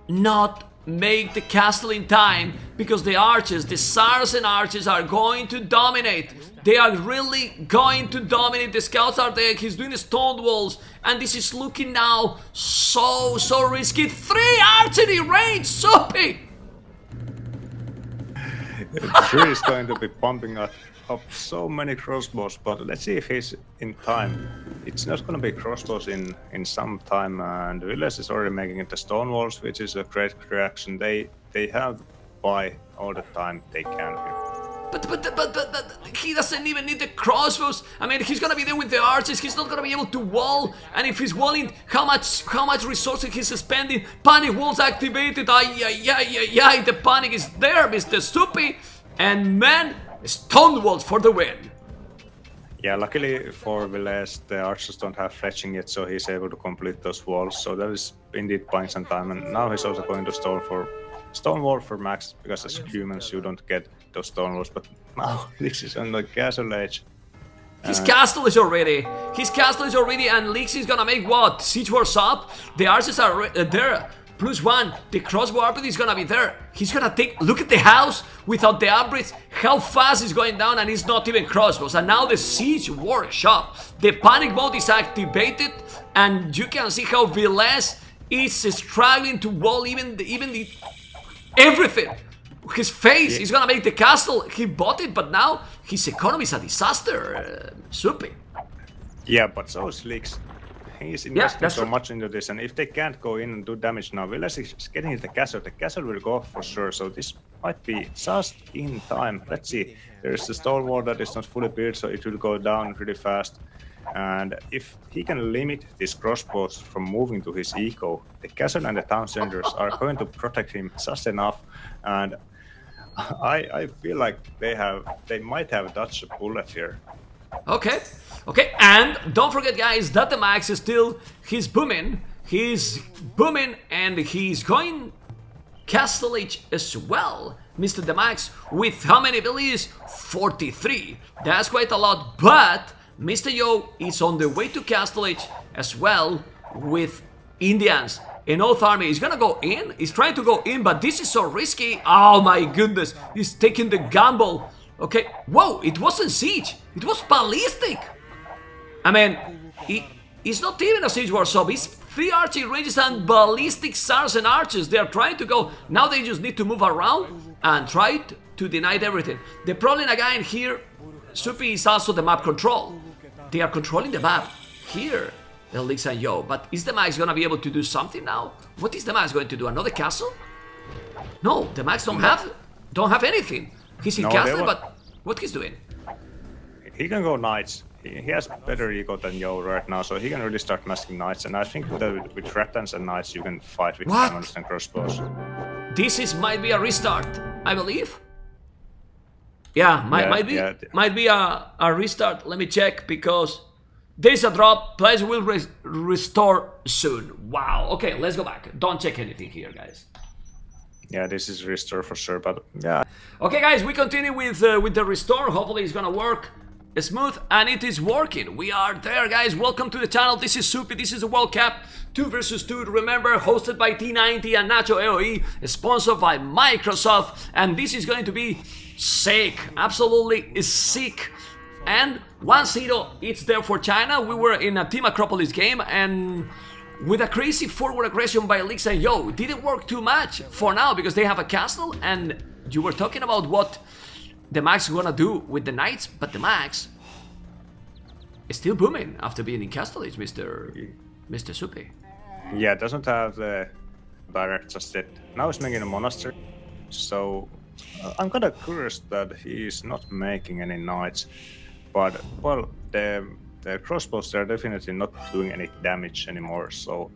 not make the castle in time because the archers, the Saracen archers, are going to dominate. They are really going to dominate. The scouts are there. He's doing the stone walls, and this is looking now so risky. 3 archery range, Soupy.
Tree is going to be pumping up so many crossbows, but let's see if he's in time. It's not going to be crossbows in some time, and Villese is already making it the stone walls, which is a great reaction. They have buy all the time they can here.
But he doesn't even need the crossbows. I mean, he's gonna be there with the archers. He's not gonna be able to wall. And if he's walling, how much resources he's spending? Panic walls activated. Ay, the panic is there, Mr. Soupy. And man, stone walls for the win.
Yeah, luckily for Villese, the archers don't have fetching yet, so he's able to complete those walls. So that is indeed buying some time. And now he's also going to stone wall for Max, because as humans you don't get those stone walls. But now Lyx is on the castle age.
His castle is already, and Lyx is gonna make what? Siege wars up? The archers are there. +1, the crossbow arpit is gonna be there. He's gonna take, look at the house without the upgrades, how fast it's going down, and it's not even crossbows. And now the siege workshop, the panic mode is activated, and you can see how Villese is struggling to wall even the everything. His face, he's gonna make the castle. He bought it, but now his economy is a disaster. Soupy.
Yeah, but so is Lyx. He's investing so much into this, and if they can't go in and do damage now, Villese is getting the castle. The castle will go off for sure, so this might be just in time. Let's see. There's the stone wall that is not fully built, so it will go down really fast. And if he can limit these crossbows from moving to his eco, the castle and the town centers are going to protect him just enough. And I feel like they might have dodged a bullet here.
Okay, and don't forget, guys, that TheMax is still, he's booming, and he's going Castle Age as well. Mr. TheMax, with how many villages? 43. That's quite a lot, but Mr. Yo is on the way to Castle Age as well with Indians. An oath army is gonna go in, he's trying to go in, but this is so risky. Oh my goodness, he's taking the gamble. Okay, whoa, it wasn't siege, it was ballistic. I mean, it's not even a siege war sub, it's 3 archery ranges and ballistic SARs and archers. They are trying to go, now they just need to move around and try to deny everything. The problem again here, Soupy, is also the map control. They are controlling the map here, the Lyx and Yo, but is TheMax gonna be able to do something now? What is TheMax going to do, another castle? No, TheMax don't have anything. He's in castle, but what he's doing?
He can go knights. He has better eco than Yo right now, so he can really start masking knights. And I think that with Rattans and knights, you can fight with cannons and crossbows.
This might be a restart, I believe. Yeah, might be a restart. Let me check, because there's a drop. Players will restore soon. Wow. Okay, let's go back. Don't check anything here, guys.
Yeah, this is restore for sure, but yeah.
Okay, guys, we continue with the restore. Hopefully it's gonna work smooth, and it is working. We are there, guys. Welcome to the channel. This is Soupy. This is the World Cup 2 vs 2. Remember, hosted by T90 and NachoAOE, sponsored by Microsoft, and this is going to be sick. Absolutely sick. And 1-0, it's there for China. We were in a Team Acropolis game, and with a crazy forward aggression by Lyx and Yo, it didn't work too much for now because they have a castle, and you were talking about what TheMax is gonna do with the knights, but TheMax is still booming after being in Castle Age, Mr. Soupy.
Yeah, doesn't have the barrack just yet. Now he's making a monastery, so I'm kind of curious that he's not making any knights. But well, the crossbows, they're definitely not doing any damage anymore. So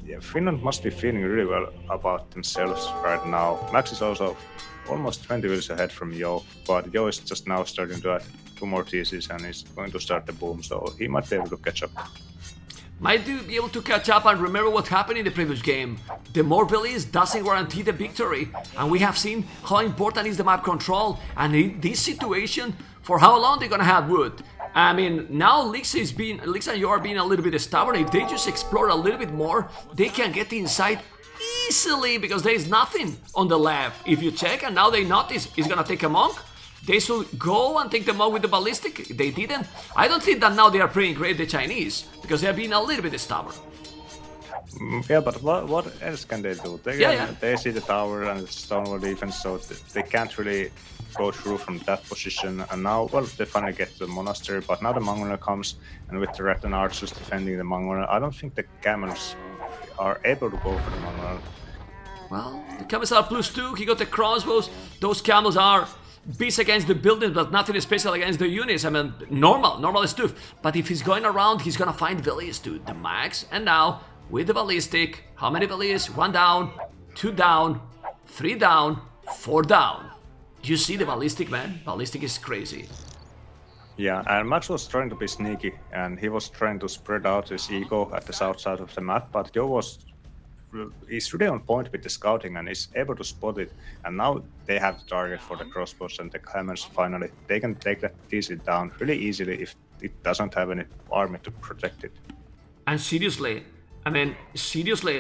yeah, Finland must be feeling really well about themselves right now. Max is also almost 20 wheels ahead from Yo, but Yo is just now starting to add 2 more TCs and is going to start the boom, so he might be able to catch up.
Might be able to catch up, and remember what happened in the previous game. The more villages doesn't guarantee the victory, and we have seen how important is the map control, and in this situation, for how long they're gonna have wood. I mean, now Lyx and Yo are being a little bit stubborn. If they just explore a little bit more, they can get inside easily, because there is nothing on the left. If you check, and now they notice it's gonna take a monk, they should go and take the monk with the ballistic. They didn't. I don't think that now they are playing great, the Chinese, because they are being a little bit stubborn.
Yeah, but what else can they do? They see the tower and the stone wall defense, so they can't really go through from that position. And now, well, they finally get to the monastery, but now the Mongol comes, and with the Rattan archers defending the Mongol, I don't think the camels are able to go for the Mongol.
Well, the camels are +2, he got the crossbows. Those camels are beasts against the buildings, but nothing special against the units. I mean, normal stuff. But if he's going around, he's gonna find villages to TheMax. And now, with the ballistic, how many villages? 1 down, 2 down, 3 down, 4 down. You see the ballistic, man? Ballistic is crazy.
Yeah, and Max was trying to be sneaky, and he was trying to spread out his ego at the south side of the map, but Yo he's really on point with the scouting and is able to spot it. And now they have the target for the crossbows and the hammers finally. They can take that TC down really easily if it doesn't have any army to protect it.
And seriously, I mean,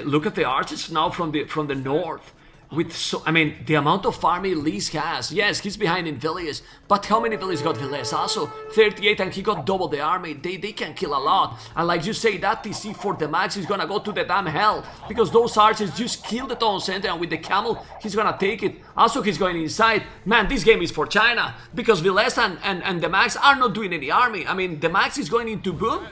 look at the archers now from the north. with so, I mean, the amount of farming Lyx has. Yes, he's behind in Villese, but how many Villese got Villese? Also, 38, and he got double the army. They can kill a lot. And like you say, that TC for TheMax is gonna go to the damn hell, because those archers just kill the town center, and with the camel, he's gonna take it. Also, he's going inside. Man, this game is for China, because Villese and TheMax are not doing any army. I mean, TheMax is going into boom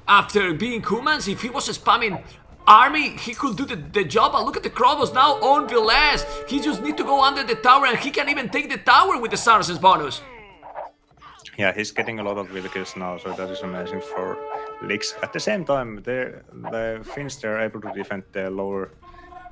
after being Kumans. If he was spamming army, he could do the job. And look at the Krobos now on Villese. He just need to go under the tower, and he can even take the tower with the Saracens bonus.
Yeah, he's getting a lot of will kills now, so that is amazing for Lyx. At the same time, the Finns, they're able to defend the lower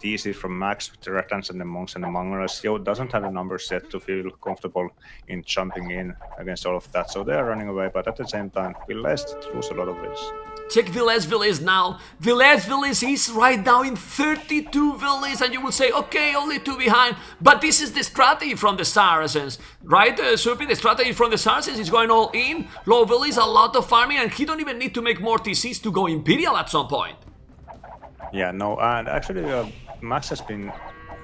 DC from Max with the Ratans and the Monks and the Mongols. Yo doesn't have the numbers yet to feel comfortable in jumping in against all of that, so they're running away, but at the same time, Villese lose a lot of wills.
Check Villese now. Villese is right now in 32 Villese, and you will say, okay, only 2 behind. But this is the strategy from the Saracens, right, Supi? The strategy from the Saracens is going all in. Low Villese, a lot of farming, and he don't even need to make more TCs to go Imperial at some point.
Yeah, no, and actually, Max has been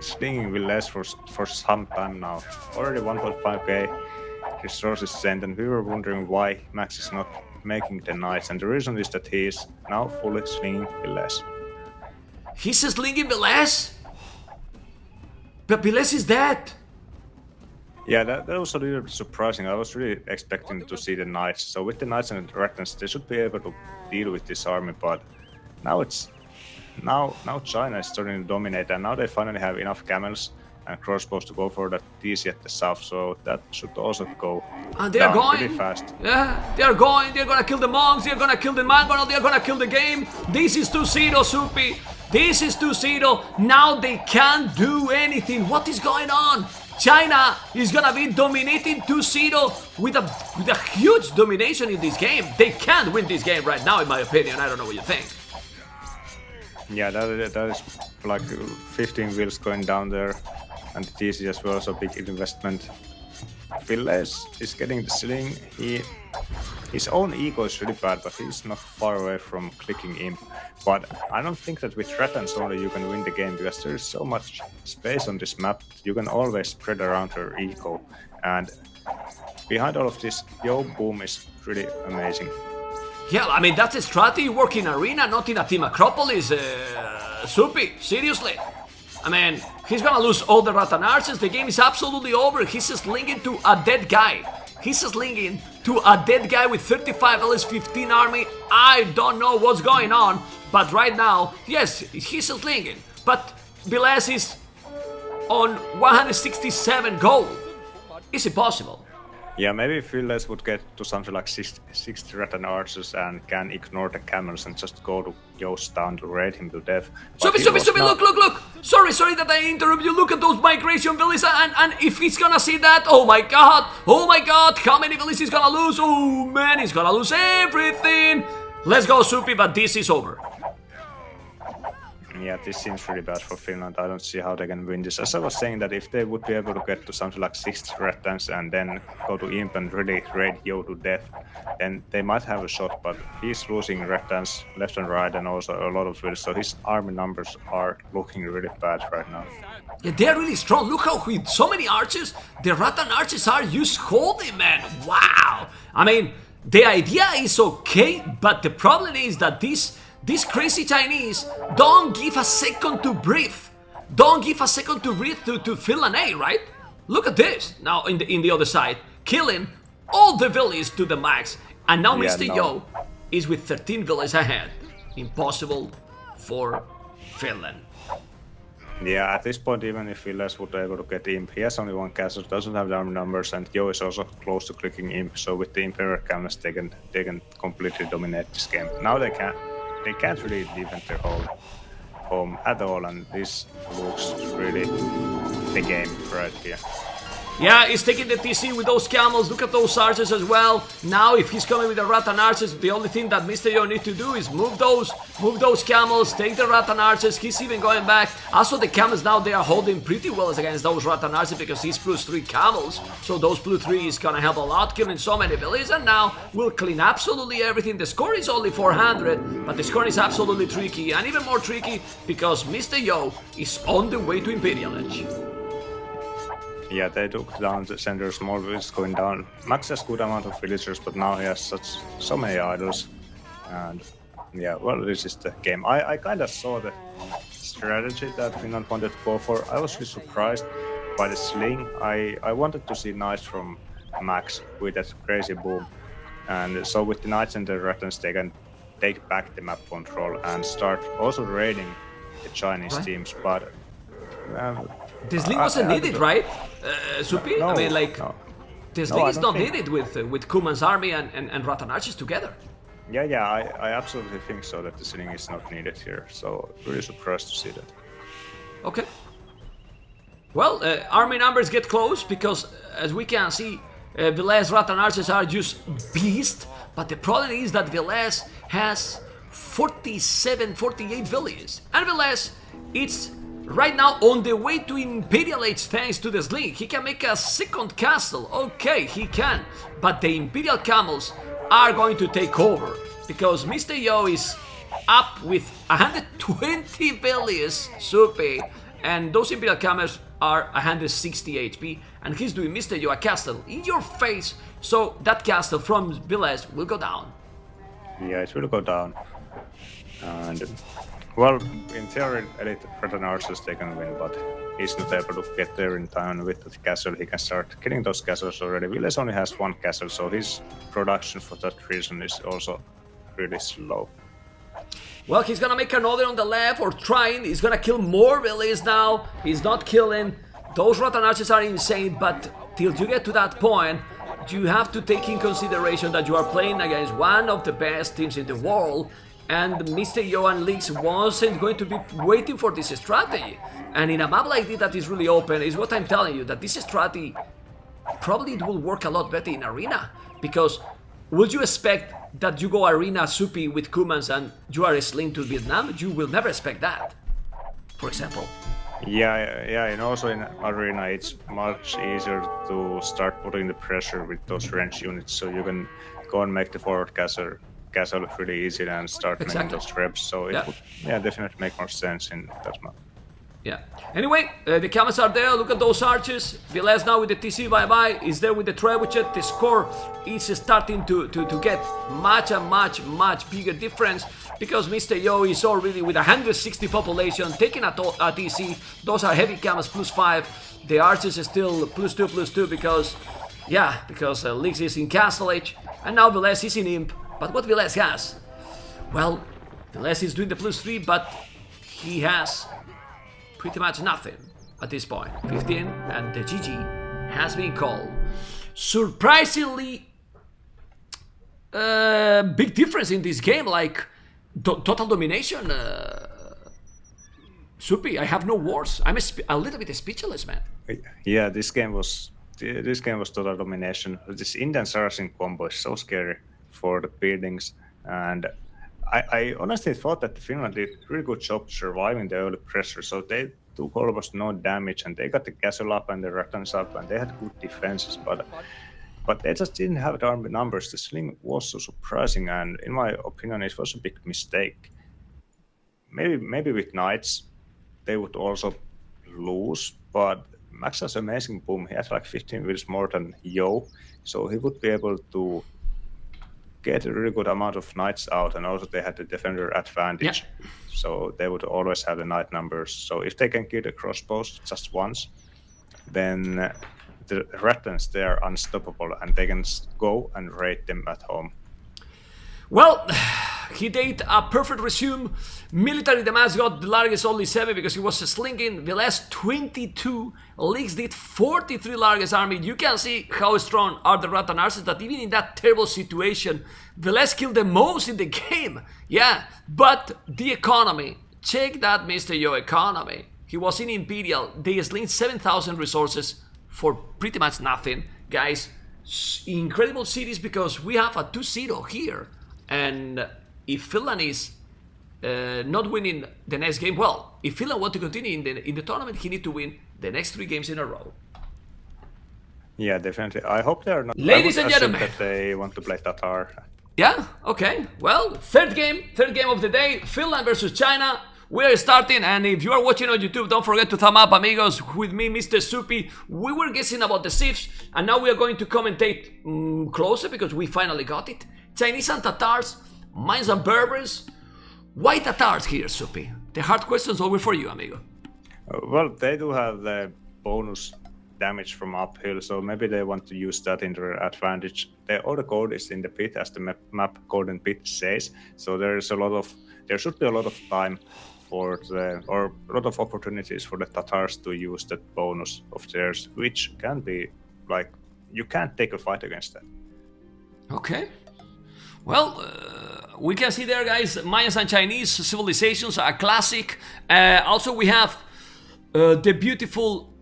slinging Villese for some time now. Already 1.5k resources sent, and we were wondering why Max is not making the knights, and the reason is that he is now fully slinging Villese.
He's slinging Villese? But Villese is dead.
Yeah, that was a little bit surprising. I was really expecting to see the knights. So with the knights and the Ratans, they should be able to deal with this army, but now now China is starting to dominate, and now they finally have enough camels and crossbows to go for that DC at the south, so that should also go
and they're going
pretty fast.
Yeah, they're gonna kill the monks, they're gonna kill the Mongol, they're gonna kill the game. This is 2-0, Supi. This is 2-0. Now they can't do anything. What is going on? China is gonna be dominating 2-0 with a huge domination in this game. They can't win this game right now, in my opinion. I don't know what you think.
Yeah, that is like 15 wheels going down there, and the TC as well, so big investment. Villese is getting the sling. His own ego is really bad, but he's not far away from clicking imp. But I don't think that with Ratans only you can win the game, because there is so much space on this map. You can always spread around her ego, and behind all of this, Yo Boom is really amazing.
Yeah, I mean, that's a strategy working arena, not in a Team Acropolis, Supi, seriously. I mean, he's gonna lose all the Ratan archers, the game is absolutely over. He's slinging to a dead guy. He's slinging to a dead guy with 35 LS15 army. I don't know what's going on, but right now, yes, he's slinging. But Villese is on 167 gold. Is it possible?
Yeah, maybe if Villese would get to something like 60 Ratan archers and can ignore the camels and just go to Yo's town to raid him to death.
Supi, look! Sorry that I interrupt you. Look at those migration villages, and if he's gonna see that, oh my god, how many villages he's gonna lose? Oh man, he's gonna lose everything. Let's go, Supi, but this is over.
Yeah, this seems really bad for Finland. I don't see how they can win this. As I was saying, that if they would be able to get to something like 60 Ratans and then go to Imp and really raid Yo to death, then they might have a shot, but he's losing Ratans left and right and also a lot of wills, so his army numbers are looking really bad right now.
Yeah, they're really strong. Look how with so many archers, the Ratan archers are just holding, man. Wow! I mean, the idea is okay, but the problem is that these crazy Chinese don't give a second to breathe. Don't give a second to breathe to Finland A, right? Look at this. Now in the other side, killing all the villages to the max. And now Mr. Yo is with 13 villages ahead. Impossible for Finland.
Yeah, at this point, even if Villese would be able to get Imp, he has only one castle, doesn't have the army numbers, and Yo is also close to clicking Imp, so with the Imperial camels they can completely dominate this game. Now they can't really defend their whole home at all, and this looks really the game right here.
Yeah, he's taking the TC with those camels. Look at those archers as well. Now, if he's coming with the Rattan archers, the only thing that Mr. Yo needs to do is move those camels, take the Rattan archers. He's even going back. Also, the camels now, they are holding pretty well against those Rattan archers because he's +3 camels. So those +3 is gonna help a lot, killing so many villages. And now, we'll clean absolutely everything. The score is only 400, but the score is absolutely tricky. And even more tricky because Mr. Yo is on the way to Imperial Edge.
Yeah, they took down the center small village going down. Max has good amount of villagers, but now he has so many idols. And yeah, well, this is the game. I kind of saw the strategy that Finland wanted to go for. I was really surprised by the sling. I wanted to see knights from Max with that crazy boom. And so with the knights and the Rattans, they can take back the map control and start also raiding the Chinese teams. But
the sling wasn't needed, right, Supi?
No,
I mean, like,
no.
the sling is not needed with Kuman's army and Rattan archers together.
Yeah, I absolutely think so, that the sling is not needed here. So, really surprised to see that.
Okay. Well, army numbers get close because, as we can see, Villese Rattan archers are just beasts. But the problem is that Villese has 47, 48 villages. And Villese, it's right now on the way to Imperial Age thanks to the sling. He can make a second castle. Okay, he can. But the Imperial camels are going to take over because Mr. Yo is up with 120 villages, Supi, and those Imperial camels are 160 HP, and he's doing Mr. Yo a castle in your face, so that castle from Villese will go down.
Yeah, it will go down. And well, in theory, elite Rattan archers they can win, but he's not able to get there in time. With the castle, he can start getting those castles already. Villese only has one castle, so his production for that reason is also really slow.
Well, he's gonna make another on the left, or trying. He's gonna kill more villages now. He's not killing. Those Rattan archers are insane, but till you get to that point, you have to take in consideration that you are playing against one of the best teams in the world. And Mr. Yo and Lyx wasn't going to be waiting for this strategy. And in a map like this that is really open, is what I'm telling you, that this strategy probably it will work a lot better in Arena. Because would you expect that you go Arena Supi with Kumans and you are a sling to Vietnam? You will never expect that, for example.
Yeah, and also in Arena it's much easier to start putting the pressure with those range units, so you can go and make the forward castle really easy and start making those reps. So it would definitely make more sense in that map.
Yeah. Anyway, the camels are there. Look at those archers. Villese now with the TC bye-bye is there with the trebuchet. The score is starting to get much bigger difference because Mr. Yo is already with 160 population taking a TC. Those are heavy camels +5. The archers are still +2 because Lyx is in Castle Age and now Villese is in Imp. But what Villese has? Well, Villese is doing the +3, but he has pretty much nothing at this point. 15, and the GG has been called. Surprisingly, big difference in this game, like total domination. Supi, I have no words. I'm a little bit speechless, man.
Yeah, this game was total domination. This Indian Saracen combo is so scary for the buildings, and I honestly thought that Finland did a really good job surviving the early pressure, so they took almost no damage and they got the castle up and the Rattans up and they had good defenses, but they just didn't have the army numbers. The sling was so surprising, and in my opinion it was a big mistake. Maybe with knights they would also lose, but Max has amazing boom. He has like 15 wheels more than Yo, so he would be able to get a really good amount of knights out, and also they had the defender advantage, so they would always have the knight numbers. So if they can kill the crossbows just once, then the Rattans, they are unstoppable and they can go and raid them at home.
Well, he did a perfect resume. Military TheMax got the largest only 7 because he was slinging. Villese 22. Lyx did 43 largest army. You can see how strong are the Rattan archers, that even in that terrible situation, Villese killed the most in the game. Yeah, but the economy. Check that Mr. Yo economy. He was in Imperial. They slinged 7,000 resources, for pretty much nothing, guys. Incredible series because we have a 2-0 here, and if Finland is not winning the next game, well, if Finland want to continue in the tournament, he need to win the next 3 games in a row.
Yeah, definitely. I hope they are not.
Ladies and gentlemen,
that they want to play Tatar.
Yeah, okay. Well, third game of the day, Finland versus China. We are starting, and if you are watching on YouTube, don't forget to thumb up, amigos. With me, Mr. Soupy, we were guessing about the Sifs, and now we are going to commentate closer because we finally got it. Chinese and Tatars, Mines and Berbers. Why Tatars here, Soupy? The hard question's over for you, amigo.
Well, they do have the bonus damage from uphill, so maybe they want to use that in their advantage. All the code is in the pit, as the map code and pit says. So there should be a lot of time or a lot of opportunities for the Tatars to use that bonus of theirs, which can be like you can't take a fight against that.
Okay. Well, we can see there, guys, Mayans and Chinese civilizations are classic. Also, we have the beautiful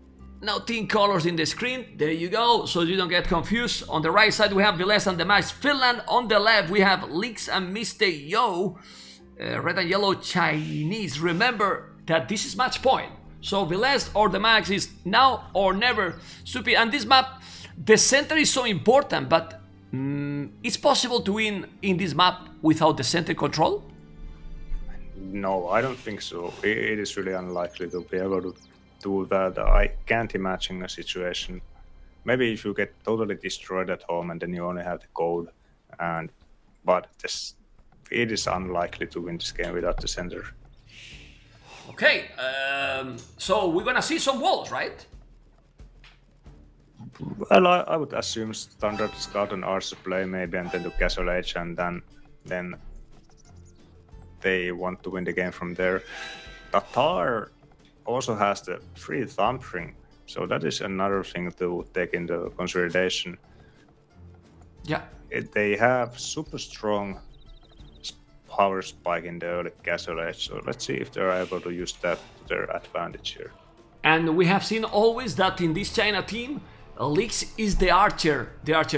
now team colors in the screen. There you go, so you don't get confused. On the right side, we have Villese TheMax Finland. On the left, we have Lyx and Mr. Yo. Red and yellow Chinese. Remember that this is match point. So Villese or TheMax is now or never. Soupy, and this map, the center is so important, but it's possible to win in this map without the center control?
No, I don't think so. It is really unlikely to be able to do that. I can't imagine a situation. Maybe if you get totally destroyed at home and then you only have the code, but it is unlikely to win this game without the center.
Okay, so we're gonna see some walls, right?
Well, I would assume standard scout and archer play maybe, and then to Castle Age, and then they want to win the game from there. Tatar also has the free thumbring, so that is another thing to take into consideration.
Yeah.
They have super strong power spike in the early Castle Age, so let's see if they're able to use that to their advantage here.
And we have seen always that in this China team, Lyx is the archer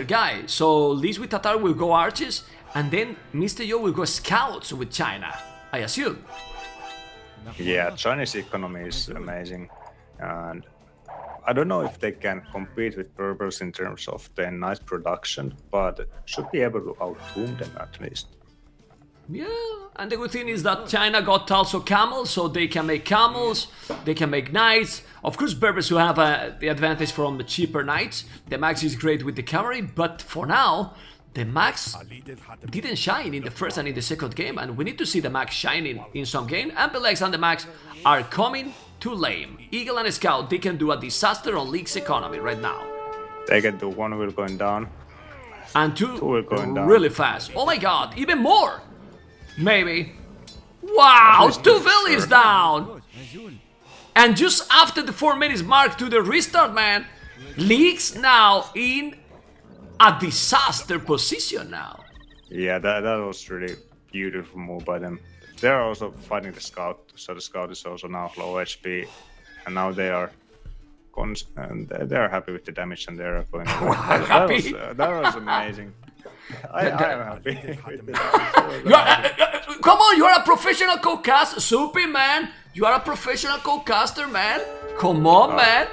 guy. So Lyx with Tatar will go archers, and then Mr. Yo will go scouts with China, I assume.
Yeah, Chinese economy is amazing, and I don't know if they can compete with Berbers in terms of their nice production, but should be able to outboom them at least.
Yeah, and the good thing is that China got also camels, so they can make camels, they can make knights. Of course, Berbers who have the advantage from the cheaper knights. TheMax is great with the cavalry, but for now, TheMax didn't shine in the first and in the second game, and we need to see TheMax shining in some game. And Villese and TheMax are coming too lame. Eagle and Scout, they can do a disaster on League's economy right now.
They can do one wheel going down.
And two
wheel going down.
Really fast. Oh my god, even more! Maybe. Wow, 2 villies down! And just after the 4 minutes mark to the restart, man, Lyx now in a disaster position now.
Yeah, that was really beautiful move by them. They're also fighting the scout, so the scout is also now low HP, and now they are happy with the damage, and they're going away. That was amazing. I am happy with the
come on, you are a professional co-caster, Soupy, man. You are a professional co-caster, man. Come on, man.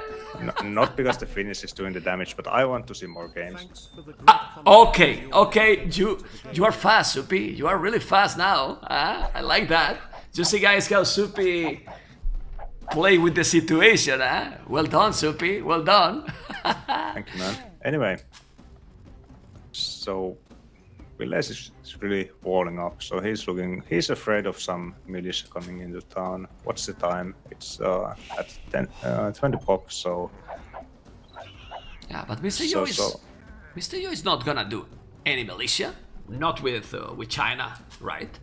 Not because the Finnish is doing the damage, but I want to see more games.
Okay. You are fast, Soupy. You are really fast now. I like that. Just see, guys, how Soupy play with the situation. Well done, Soupy. Well done.
Thank you, man. Anyway, so Villese is really walling up. So he's afraid of some militia coming into town. What's the time? It's at 20 pop. So
yeah, but Mr. Yo is not gonna do any militia. Not with China, right?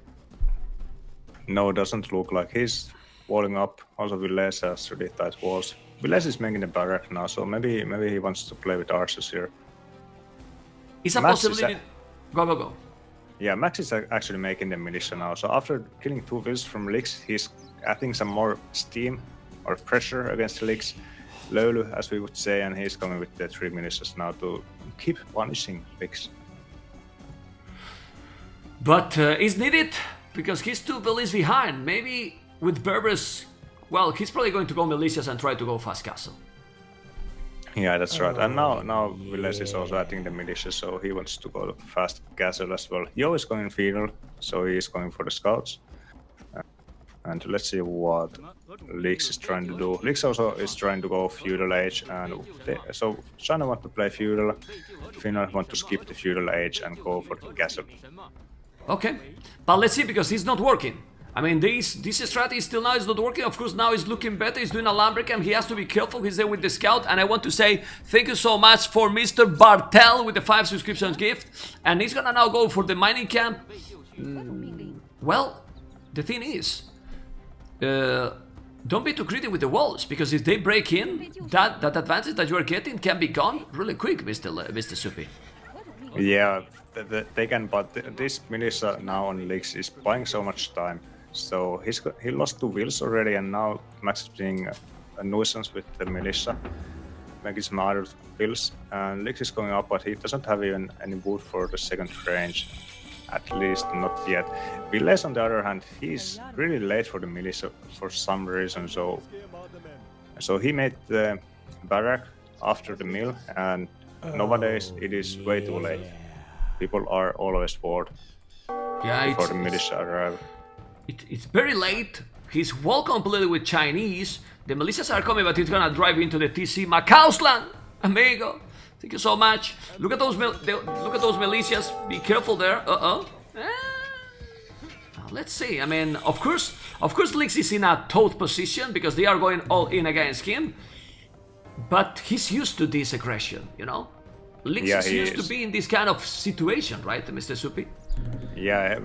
No, it doesn't look like. He's walling up. Also, Villese has really tight walls. Villese is making a barrack now, so maybe he wants to play with archers here.
It's a possibility. Go.
Yeah, Max is actually making the militia now. So after killing 2 vills from Lyx, he's adding some more steam or pressure against Lyx. Löyly, as we would say, and he's coming with the 3 militias now to keep punishing Lyx.
But is needed because he's 2 Villese behind. Maybe with Berbers, well, he's probably going to go militias and try to go fast castle.
Yeah, that's right. And now Villese is also adding the militia, so he wants to go to fast castle as well. Yo is going final, so he is going for the scouts. And let's see what Lyx is trying to do. Lyx also is trying to go feudal age, and so China want to play feudal, Finland want to skip the feudal age and go for the castle.
Okay, but let's see, because it's not working. I mean, this strategy still now is not working. Of course, now he's looking better. He's doing a land and he has to be careful. He's there with the scout. And I want to say thank you so much for Mr. Bartel with the 5 subscriptions gift. And he's gonna now go for the mining camp. Well, the thing is, don't be too greedy with the walls, because if they break in, that advantage that you are getting can be gone really quick, Mr. Supi.
Yeah, they can, but this militia now on Lyx is buying so much time. So he lost 2 wills already, and now Max is being a nuisance with the militia, making some other wills. And Lyx is going up, but he doesn't have even any wood for the second range, at least not yet. Villese, on the other hand, he's really late for the militia for some reason. So he made the barrack after the mill, and nowadays it is way too late. People are always bored before the militia arrive.
It's very late. He's well completed with Chinese. The militias are coming, but he's gonna drive into the TC. Macausland, amigo. Thank you so much. Look at those militias. Be careful there. Let's see. I mean, of course, Lyx is in a tough position because they are going all in against him. But he's used to this aggression, you know. Lyx is used to be in this kind of situation, right, Mr. Supi?
Yeah,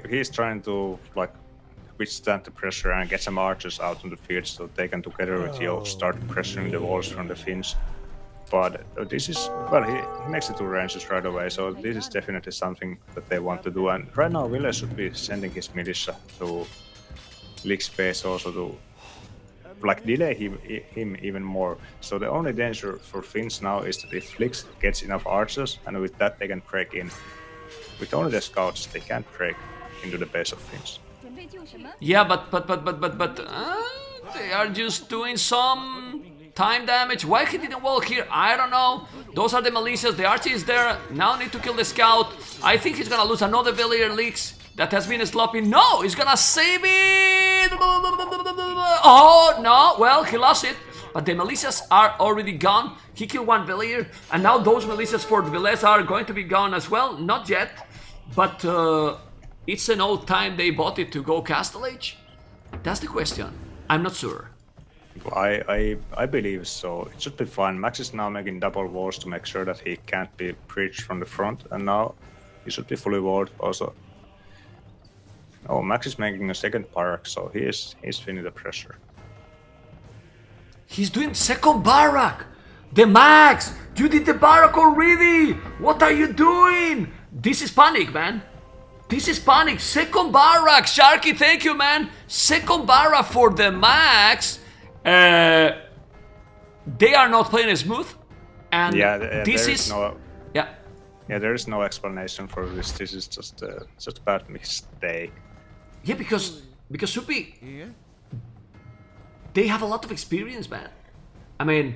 he's trying to withstand the pressure and get some archers out on the field so they can, together with Yo, start pressuring the walls from the Finns. But this is, well, he makes the 2 ranges right away, so this is definitely something that they want to do. And right now, Villese should be sending his militia to Lyx base also to delay him even more. So the only danger for Finns now is that if Lyx gets enough archers, and with that they can break in. With only the scouts, they can't break into the base of Finns.
Yeah, but they are just doing some time damage. Why he didn't walk here? I don't know. Those are the militias. The archer is there. Now need to kill the scout. I think he's gonna lose another villager, Lyx, that has been sloppy. No, he's gonna save it. Oh no, well, he lost it. But the militias are already gone. He killed 1 villager, and now those militias for the Villese are going to be gone as well. Not yet, but it's an old time they bought it to go Castle Age. That's the question. I'm not sure.
I believe so. It should be fine. Max is now making double walls to make sure that he can't be breached from the front, and now he should be fully walled also. Oh, Max is making a second barrack, so he's feeling the pressure.
He's doing second barrack! TheMax! You did the barrack already! What are you doing? This is panic, man. This is panic. Second barrack! Sharky, thank you, man. Second barrack for TheMax. They are not playing smooth. And this is...
there is no explanation for this. This is just a bad mistake.
Yeah, because Supi, they have a lot of experience, man. I mean,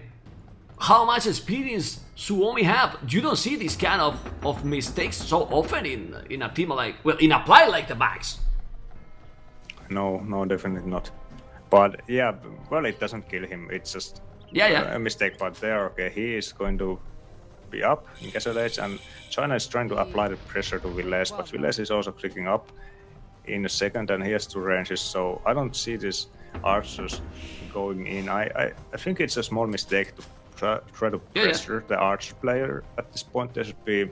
how much experience Suomi have? You don't see this kind of mistakes so often in a team in a player like TheMax.
No, definitely not. But yeah, well, it doesn't kill him. It's just a mistake. But they are okay. He is going to be up in Castle Age, and China is trying to apply the pressure to Villese, but Villese is also clicking up in a second, and he has 2 ranges, so I don't see these archers going in. I think it's a small mistake to try to pressure the archer player. At this point, they should be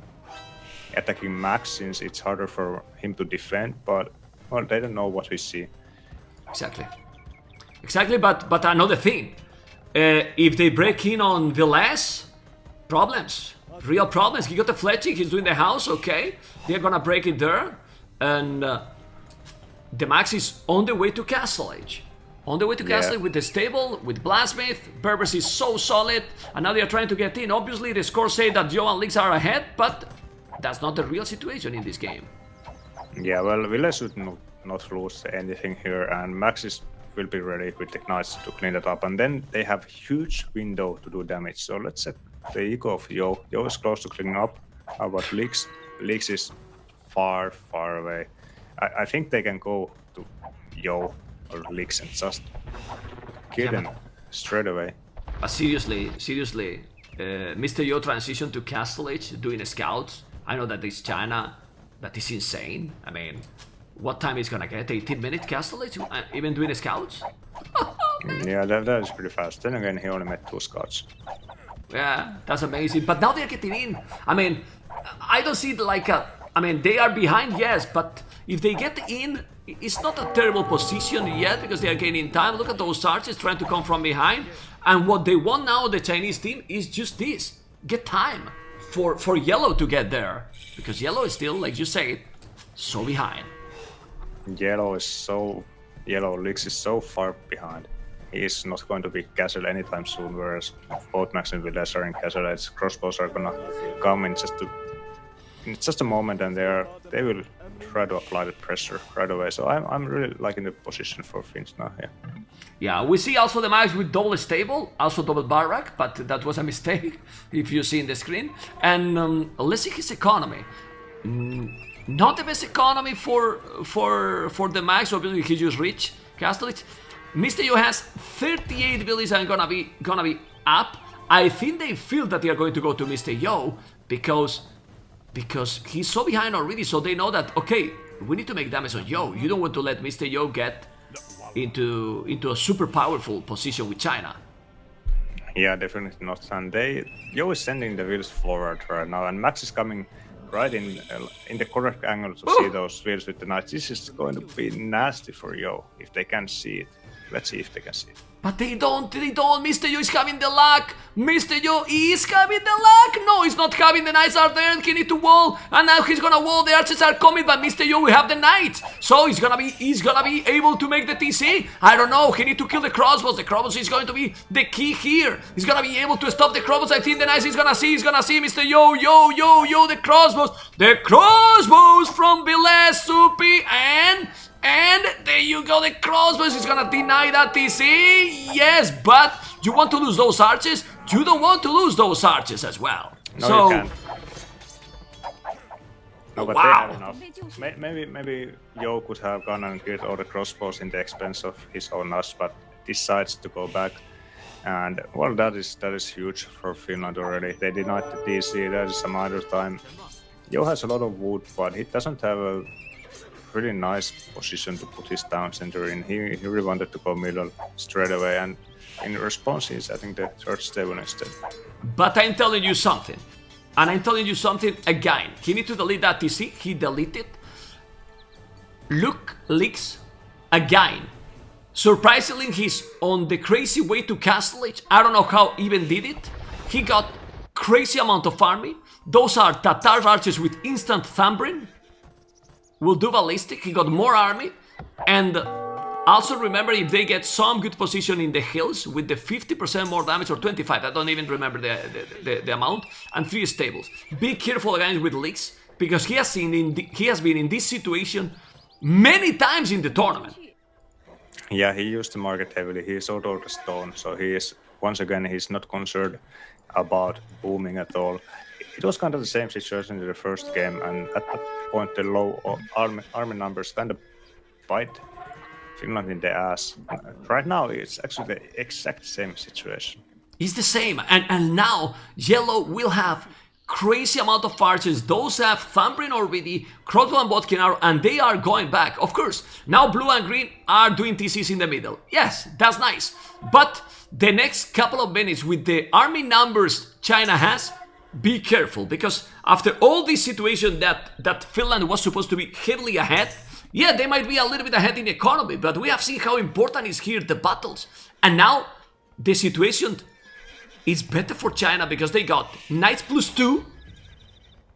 attacking Max, since it's harder for him to defend, but, well, they don't know what we see.
Exactly, but another thing. If they break in on Villese, problems. Real problems. He got the fletching, he's doing the house, okay. They're gonna break it there. And TheMax is on the way to Castle Age. On the way to castle with the stable, with Blasmith, Berbers is so solid, and now they are trying to get in. Obviously, the scores say that Yo and Lyx are ahead, but that's not the real situation in this game.
Yeah, well, Villese should not lose anything here, and Max will be ready with the Knights to clean that up, and then they have huge window to do damage. So let's check the eco of Yo. Yo is close to cleaning up. How about Lyx? Lyx is far, far away. I think they can go to Yo or Lyx and just kill them straight away.
But seriously, Mr. Yo transition to Castle Age doing scouts. I know that it's China, but it's insane. I mean, what time is gonna get? 18-minute Castle Age? Even doing scouts?
Yeah, that is pretty fast. Then again, he only met 2 scouts.
Yeah, that's amazing. But now they're getting in. I mean, I don't see it like a... I mean, they are behind, yes, but if they get in, it's not a terrible position yet because they are gaining time. Look at those archers trying to come from behind. And what they want now, the Chinese team, is just this. Get time for Yellow to get there. Because Yellow is still, like you said, so behind.
Yellow Lyx is so far behind. He is not going to be castled anytime soon, whereas both Max and Villese are in castle. Its crossbows are gonna come in just a moment, and they will try to apply the pressure right away. So I'm really liking the position for Finns now here.
Yeah, we see also the match with double stable, also double barrack, but that was a mistake if you see in the screen. And let's see his economy. Not the best economy for the Max. Obviously he just reached Castellich. Mr. Yo has 38 villages and gonna be up. I think they feel that they are going to go to Mr. Yo because he's so behind already, so they know that, okay, we need to make damage on Yo. You don't want to let Mr. Yo get into a super powerful position with China.
Yeah, definitely not. And Yo is sending the wheels forward right now, and Max is coming right in the correct angle to see those wheels with the knights. This is going to be nasty for Yo if they can see it. Let's see if they can see it.
But they don't. Mr. Yo is having the luck. Mr. Yo is having the luck. No, he's not having. The knights are there. He need to wall, and now he's gonna wall. The archers are coming, but Mr. Yo will have the knights, so he's gonna be able to make the TC. I don't know. He need to kill the crossbows. The crossbows is going to be the key here. He's gonna be able to stop the crossbows. I think the knights is gonna see. Mr. Yo, the crossbows from Villese Supi, and there you go, the crossbows is gonna deny that TC. Yes, but you want to lose those archers? You don't want to lose those archers as well.
No,
so,
you can't. No, but
wow.
They have enough. Maybe Yo could have gone and killed all the crossbows in the expense of his own us, but decides to go back. And well, that is huge for Finland already. They denied the TC. That is some other time. Yo has a lot of wood, but he doesn't have a really nice position to put his town center in. He really wanted to go middle straight away, and in response he's setting the third stable instead.
But I'm telling you something, and I'm telling you something again. He need to delete that TC. He deleted. Look, Lyx, again. Surprisingly, he's on the crazy way to Castle Age. I don't know how even did it. He got crazy amount of army. Those are Tatar archers with instant thumbering. Will do ballistic. He got more army, and also remember, if they get some good position in the hills with the 50% more damage or 25, I don't even remember the amount, and 3 stables. Be careful again with Lyx because he has been in this situation many times in the tournament.
Yeah, he used the market heavily. He sold all the stone, so he's not concerned about booming at all. It was kind of the same situation in the first game, and at that point the low army numbers kind of bite Finland in the ass. Right now it's actually the exact same situation.
It's the same, and now Yellow will have crazy amount of archers. Those have Thumbrin already, Crossbow and Botkin are, and they are going back. Of course, now Blue and Green are doing TCs in the middle. Yes, that's nice. But the next couple of minutes with the army numbers China has, be careful, because after all this situation that Finland was supposed to be heavily ahead, yeah, they might be a little bit ahead in economy, but we have seen how important is here the battles. And now the situation is better for China because they got Knights +2,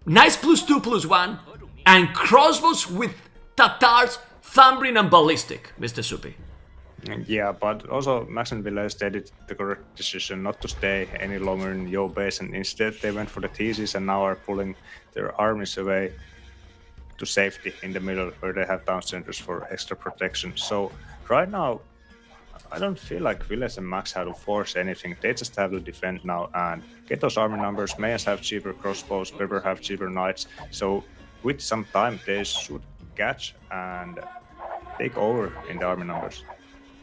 Knights +2/+1, and crossbows with Tatars, Thumbrin and Ballistic, Mr. Supi.
Yeah, but also Max and Villese they did the correct decision not to stay any longer in Yo base, and instead they went for the TCs and now are pulling their armies away to safety in the middle where they have town centers for extra protection. So right now, I don't feel like Villese and Max have to force anything. They just have to defend now and get those army numbers. Mayans have cheaper crossbows, Pepper have cheaper knights. So with some time, they should catch and take over in the army numbers.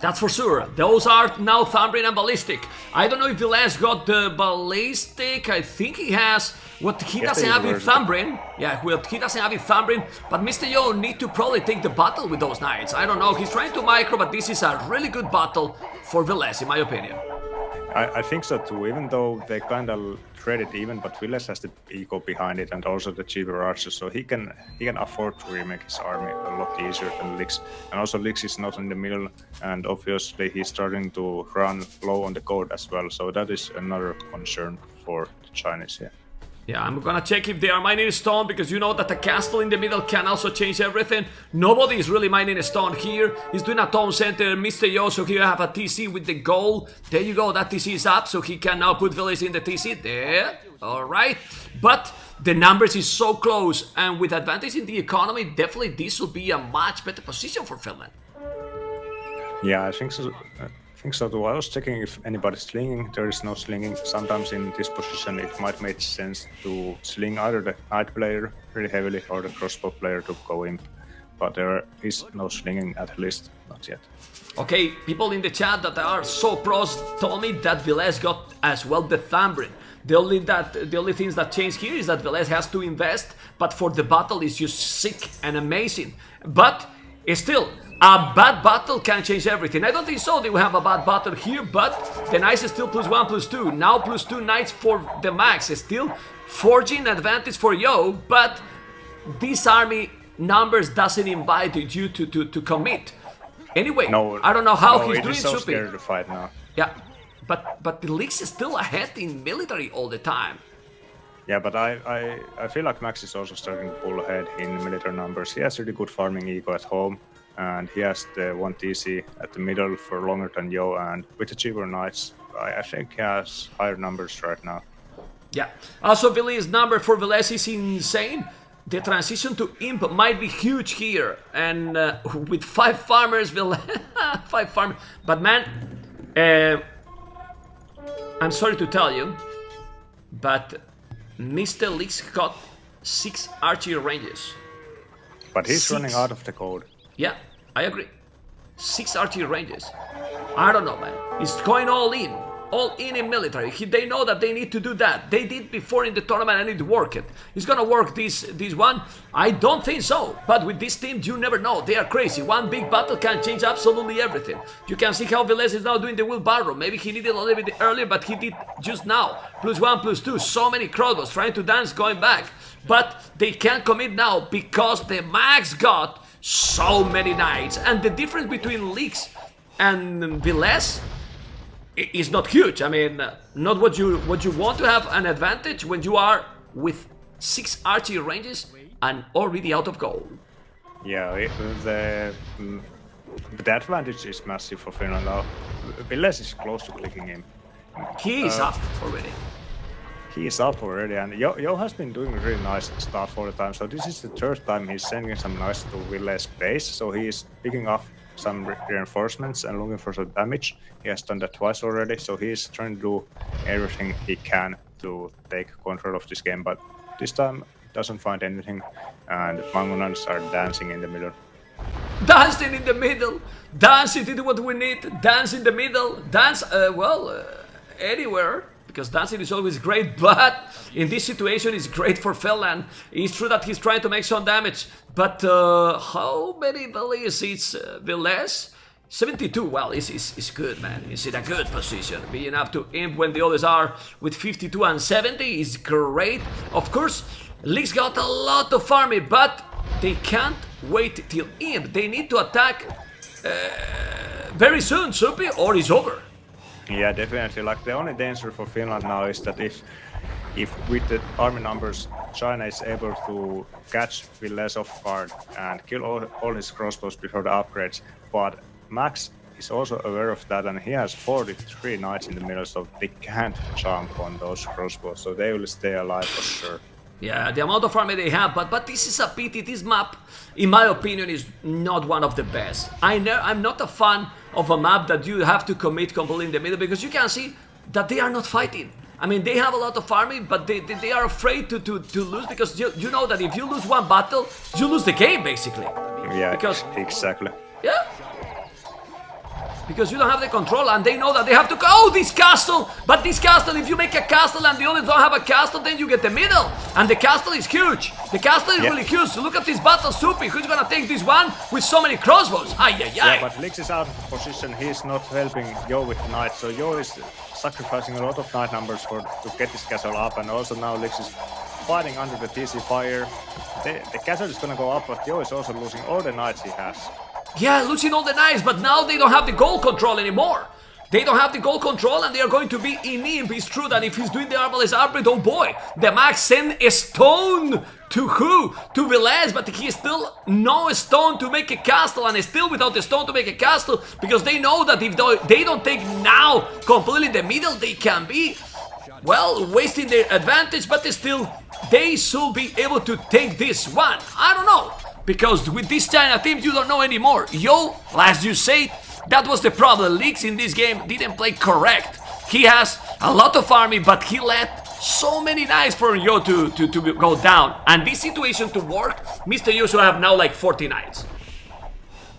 That's for sure. Those are now Thumbrian and Ballistic. I don't know if Villese got the Ballistic. I think he has. What he doesn't have in Thumbrian. Yeah, what he doesn't have in Thumbrian. But Mr. Yo need to probably take the battle with those knights. I don't know. He's trying to micro, but this is a really good battle for Villese, in my opinion.
I think so too, even though they kind of trade it even, but Villese has the ego behind it and also the cheaper archers, so he can afford to remake his army a lot easier than Lyx. And also Lyx is not in the middle, and obviously he's starting to run low on the code as well, so that is another concern for the Chinese here.
Yeah, I'm gonna check if they are mining stone, because you know that the castle in the middle can also change everything. Nobody is really mining stone here. He's doing a town center, Mr. Yo, so here I have a TC with the goal. There you go, that TC is up, so he can now put Village in the TC. There, alright. But the numbers is so close, and with advantage in the economy, definitely this will be a much better position for Finland.
Yeah, I think so. I think so too. I was checking if anybody's slinging. There is no slinging. Sometimes in this position it might make sense to sling either the knight player really heavily or the crossbow player to go imp. But there is no slinging, at least not yet.
Okay, people in the chat that are so pros told me that Villese got as well the Thumbrian. The only things that change here is that Villese has to invest, but for the battle is just sick and amazing. But still, a bad battle can change everything. I don't think so they will have a bad battle here, but the knights is still +1/+2. Now +2 knights for the Max. Still forging advantage for Yo, but this army numbers doesn't invite you to commit. Anyway,
no,
I don't know how he's
it
doing.
is so
Super.
scared to fight now.
Yeah, but the Lyx is still ahead in military all the time.
Yeah, but I feel like Max is also starting to pull ahead in military numbers. He has really good farming ego at home, and he has the 1 TC at the middle for longer than Yo, and with the cheaper knights, I think he has higher numbers right now.
Yeah, also Ville's number for Villese is insane. The transition to imp might be huge here, and with 5 farmers, 5 farmers. But man, I'm sorry to tell you, but Mr. Lyx got 6 archery ranges.
But he's
6.
running out of the code.
Yeah, I agree. 6 archery ranges. I don't know, man. He's going all in military. They know that they need to do that. They did before in the tournament and it worked. He's gonna work this one. I don't think so. But with this team, you never know. They are crazy. One big battle can change absolutely everything. You can see how Villese is now doing the wheelbarrow. Maybe he did it a little bit earlier, but he did just now. +1/+2. So many crossbows trying to dance going back. But they can't commit now because the Max got so many knights. And the difference between Lyx and Villese is not huge. I mean, not what you want to have an advantage when you are with 6 archery ranges and already out of gold.
Yeah, the advantage is massive for Finland now. Villese is close to clicking him.
He is up already.
He is up already, and Yo has been doing really nice stuff all the time. So this is the 3rd time he's sending some knights to Villese base. So he is picking off some reinforcements and looking for some damage. He has done that twice already, so he's trying to do everything he can to take control of this game, but this time doesn't find anything, and Mangonans are dancing in the middle.
Dancing in the middle! Dancing is what we need! Dance in the middle! Dance, anywhere! Because dancing is always great, but in this situation it's great for Finland. It's true that he's trying to make some damage, but how many Villese is Villese? 72, well, it's good, man. It's in a good position. Being up to imp when the others are with 52 and 70 is great. Of course, Lyx got a lot of farming, but they can't wait till imp. They need to attack very soon, Supi, or it's over.
Yeah, definitely. Like, the only danger for Finland now is that if with the army numbers, China is able to catch Villese off guard and kill all his crossbows before the upgrades, but Max is also aware of that, and he has 43 knights in the middle, so they can't jump on those crossbows, so they will stay alive for sure.
Yeah, the amount of army they have, but this is a pity. This map, in my opinion, is not one of the best. I'm not a fan of a map that you have to commit completely in the middle, because you can see that they are not fighting. I mean, they have a lot of army, but they are afraid to lose, because you know that if you lose one battle, you lose the game, basically.
Yeah,
because,
exactly.
Yeah. Because you don't have the control, and they know that they have to go. Oh, this castle! But this castle, if you make a castle and the others don't have a castle, then you get the middle. And the castle is huge. The castle is really huge. So look at this battle, Soupy. Who's gonna take this one with so many crossbows? Ay, ay, ay.
Yeah, but Lyx is out of position. He's not helping Yo with the knights. So Yo is sacrificing a lot of knight numbers to get this castle up. And also now Lyx is fighting under the TC fire. The castle is gonna go up, but Yo is also losing all the knights he has.
Yeah, losing all the knights, but now they don't have the goal control anymore. They don't have the goal control, and they are going to be in imp. It's true that if he's doing the Arbalest Arbit, oh boy, TheMax sent a stone to who? To Villese, but he still no stone to make a castle, and still without the stone to make a castle, because they know that if they don't take now completely the middle, they can be, well, wasting their advantage, but still, they should be able to take this one. I don't know. Because with this China team, you don't know anymore. Yo, as you say, that was the problem. Lyx in this game didn't play correct. He has a lot of army, but he let so many knights for Yo to go down. And this situation to work, Mr. Yo should have now like 40 knights.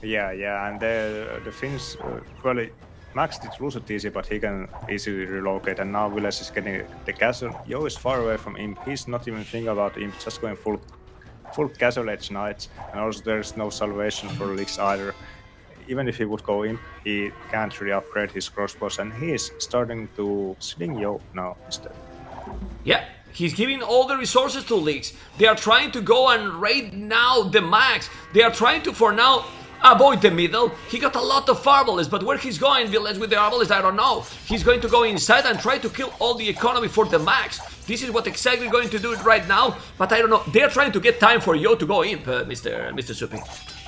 Yeah, and the Finns, well, Max did lose a TC, but he can easily relocate, and now Villese is getting the castle. Yo is far away from Imp. He's not even thinking about Imp, just going full castle edge knights, and also there's no salvation for Lyx either. Even if he would go Imp, he can't really upgrade his crossbows, and he is starting to swing Yo now instead.
Yeah, he's giving all the resources to Lyx. They are trying to go and raid now TheMax. They are trying to, for now, avoid the middle. He got a lot of Arbalists, but where he's going, Villese, with the Arbalists, I don't know. He's going to go inside and try to kill all the economy for TheMax. This is what exactly going to do it right now, but I don't know. They're trying to get time for Yo to go imp, Mr. Soupy.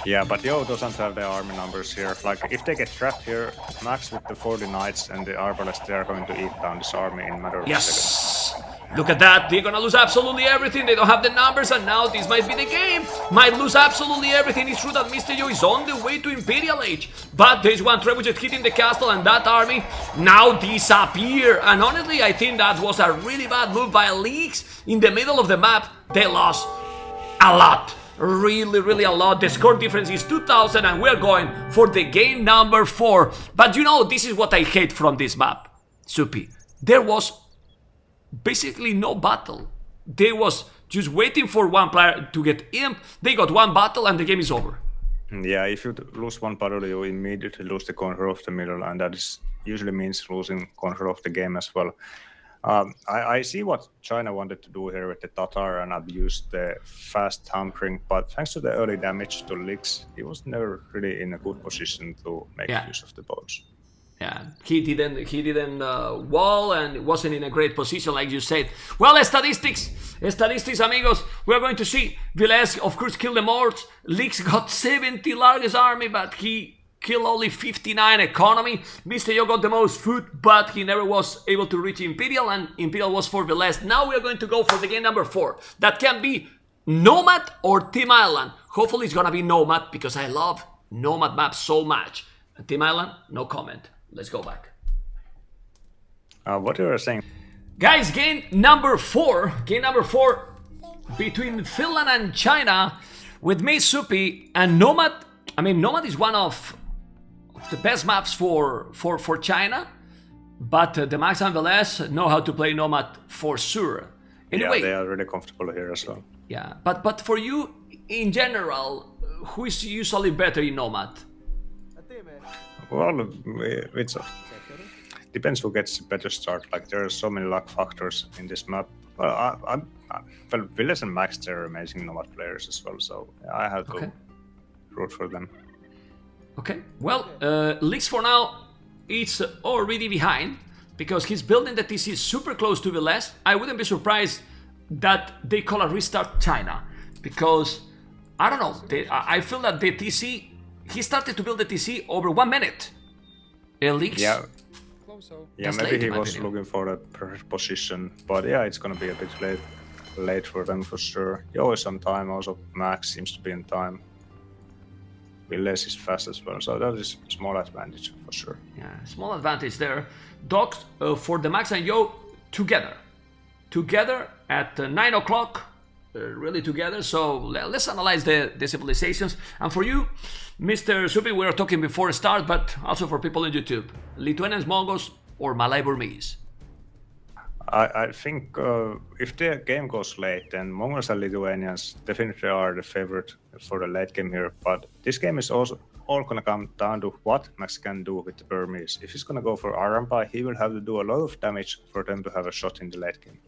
Yeah, but Yo doesn't have the army numbers here. Like, if they get trapped here, Max with the 40 knights and the Arbalest, they are going to eat down this army in a matter of seconds.
Look at that, they're gonna lose absolutely everything. They don't have the numbers, and now this might be the game. Might lose absolutely everything. It's true that Mr. Yo is on the way to Imperial Age, but there's one trebuchet hitting the castle, and that army now disappear. And honestly, I think that was a really bad move by Lyx. In the middle of the map, they lost a lot. Really a lot. The score difference is 2000, and we're going for the game number 4. But you know, this is what I hate from this map, Soupy. There was basically no battle. They was just waiting for one player to get imp. They got one battle and the game is over.
Yeah, if you lose one battle, you immediately lose the control of the middle, and that usually means losing control of the game as well. I see what China wanted to do here with the Tatar and abuse the fast hampering, but thanks to the early damage to Lyx, he was never really in a good position to make use of the bones.
Yeah, he didn't wall and wasn't in a great position, like you said. Well, statistics, amigos. We're going to see Villese, of course, kill the most. Lyx got 70 largest army, but he killed only 59 economy. Mr. Yo got the most food, but he never was able to reach Imperial, and Imperial was for Villese. Now we are going to go for the game number 4. That can be Nomad or Team Island. Hopefully it's gonna be Nomad, because I love Nomad maps so much. Team Island, no comment. Let's go back.
What you were saying?
Guys, game number 4. Game number 4 between Finland and China with me, Soupy, and Nomad. I mean, Nomad is one of the best maps for China, but TheMax and Villese know how to play Nomad for sure. Anyway,
yeah, they are really comfortable here as well.
Yeah, but for you, in general, who is usually better in Nomad?
Well, it depends who gets a better start. Like, there are so many luck factors in this map. Well, Villese and Max, they're amazing Nomad players as well, so I have to root for them.
Okay, well, Lyx for now, it's already behind, because he's building the TC super close to Villese. I wouldn't be surprised that they call a restart China, because, I don't know, I feel that the TC, he started to build the TC over 1 minute. Lyx?
Yeah,
That's
maybe
late,
he
in my
was
opinion.
looking for a perfect position, but yeah, it's gonna be a bit late for them for sure. Yo is on time, also Max seems to be in time. Villese is fast as well, so that is a small advantage for sure.
Yeah, small advantage there. Dogs for TheMax and Yo together at 9 o'clock, really together. So let's analyze the civilizations. And for you, Mr. Supi, we were talking before start, but also for people on YouTube, Lithuanians, Mongols, or Malay Burmese?
I think if the game goes late, then Mongols and Lithuanians definitely are the favorite for the late game here. But this game is also all gonna come down to what Max can do with the Burmese. If he's gonna go for Arambai, he will have to do a lot of damage for them to have a shot in the late game.